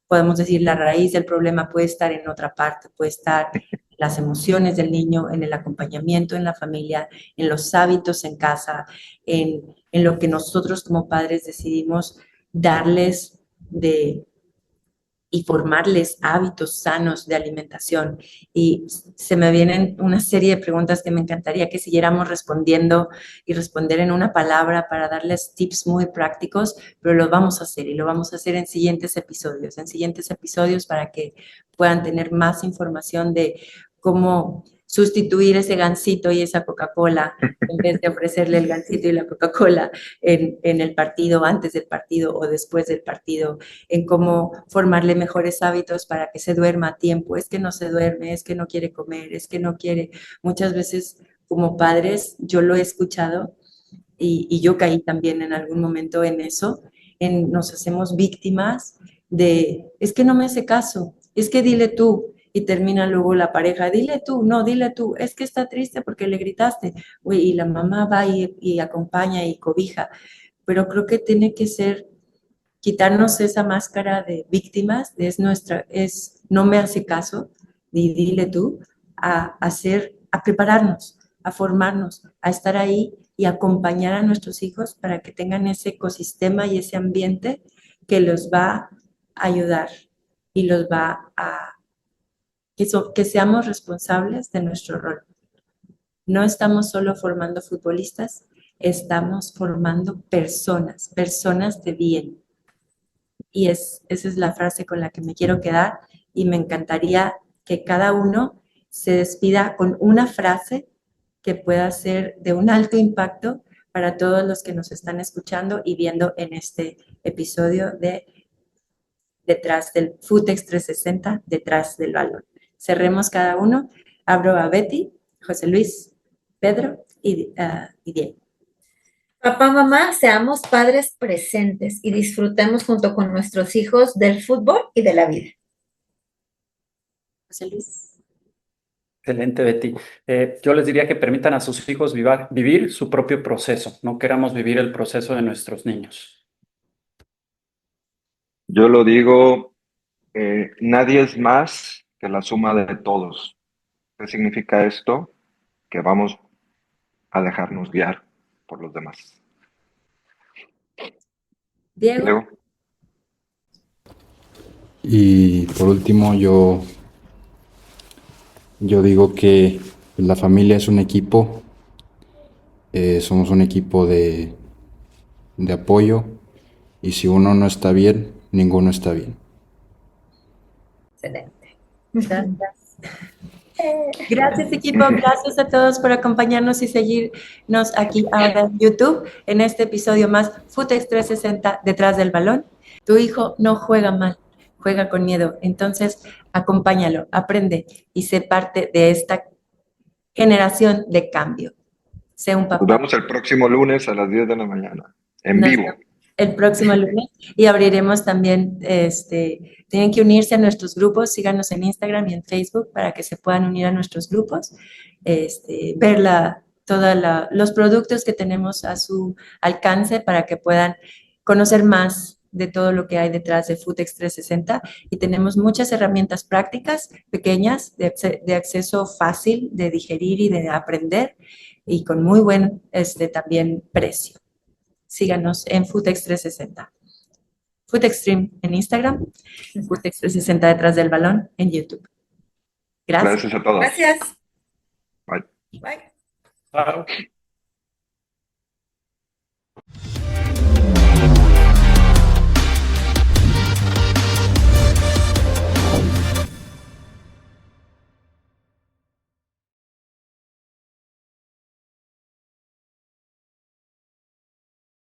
Speaker 1: podemos decir, la raíz del problema puede estar en otra parte, puede estar en las emociones del niño, en el acompañamiento en la familia, en los hábitos en casa, en lo que nosotros como padres decidimos darles y formarles hábitos sanos de alimentación. Y se me vienen una serie de preguntas que me encantaría que siguiéramos respondiendo y responder en una palabra para darles tips muy prácticos, pero lo vamos a hacer y lo vamos a hacer en siguientes episodios para que puedan tener más información de cómo sustituir ese gansito y esa Coca-Cola en vez de ofrecerle el gansito y la Coca-Cola en el partido, antes del partido o después del partido, en cómo formarle mejores hábitos para que se duerma a tiempo. Es que no se duerme, es que no quiere comer, es que no quiere. Muchas veces como padres, yo lo he escuchado y yo caí también en algún momento en eso, nos hacemos víctimas es que no me hace caso, es que dile tú. Y termina luego la pareja, dile tú, no, dile tú, es que está triste porque le gritaste. Uy, y la mamá va y acompaña y cobija. Pero creo que tiene que ser quitarnos esa máscara de víctimas, no me hace caso, dile tú, a prepararnos, a formarnos, a estar ahí y acompañar a nuestros hijos para que tengan ese ecosistema y ese ambiente que los va a ayudar y los va a que seamos responsables de nuestro rol. No estamos solo formando futbolistas, estamos formando personas de bien. Y esa es la frase con la que me quiero quedar y me encantaría que cada uno se despida con una frase que pueda ser de un alto impacto para todos los que nos están escuchando y viendo en este episodio de Detrás del Footex 360, Detrás del Balón. Cerremos cada uno. Abro a Betty, José Luis, Pedro y Diego.
Speaker 4: Papá, mamá, seamos padres presentes y disfrutemos junto con nuestros hijos del fútbol y de la vida.
Speaker 1: José Luis.
Speaker 2: Excelente, Betty. Yo les diría que permitan a sus hijos vivir su propio proceso. No queramos vivir el proceso de nuestros niños.
Speaker 3: Yo lo digo, nadie es más que la suma de todos. ¿Qué significa esto? Que vamos a dejarnos guiar por los demás.
Speaker 1: Diego.
Speaker 5: Y por último, yo digo que la familia es un equipo, somos un equipo de apoyo, y si uno no está bien, ninguno está bien.
Speaker 4: Excelente.
Speaker 1: Gracias. Gracias, equipo. Gracias a todos por acompañarnos y seguirnos aquí ahora en YouTube en este episodio más Footex 360, Detrás del Balón. Tu hijo no juega mal, juega con miedo. Entonces, acompáñalo, aprende y sé parte de esta generación de cambio. Sé un papá.
Speaker 3: Nos vemos el próximo lunes a las 10 de la mañana, en vivo.
Speaker 1: El próximo lunes y abriremos también, tienen que unirse a nuestros grupos, síganos en Instagram y en Facebook para que se puedan unir a nuestros grupos, ver todos los productos que tenemos a su alcance para que puedan conocer más de todo lo que hay detrás de Footex 360 y tenemos muchas herramientas prácticas, pequeñas, de acceso fácil, de digerir y de aprender y con muy buen también precio. Síganos en Footex 360. Footextreme en Instagram, Footex 360 Detrás del Balón en YouTube. Gracias.
Speaker 3: Gracias a todos.
Speaker 4: Gracias.
Speaker 3: Bye.
Speaker 4: Bye.
Speaker 2: Chao.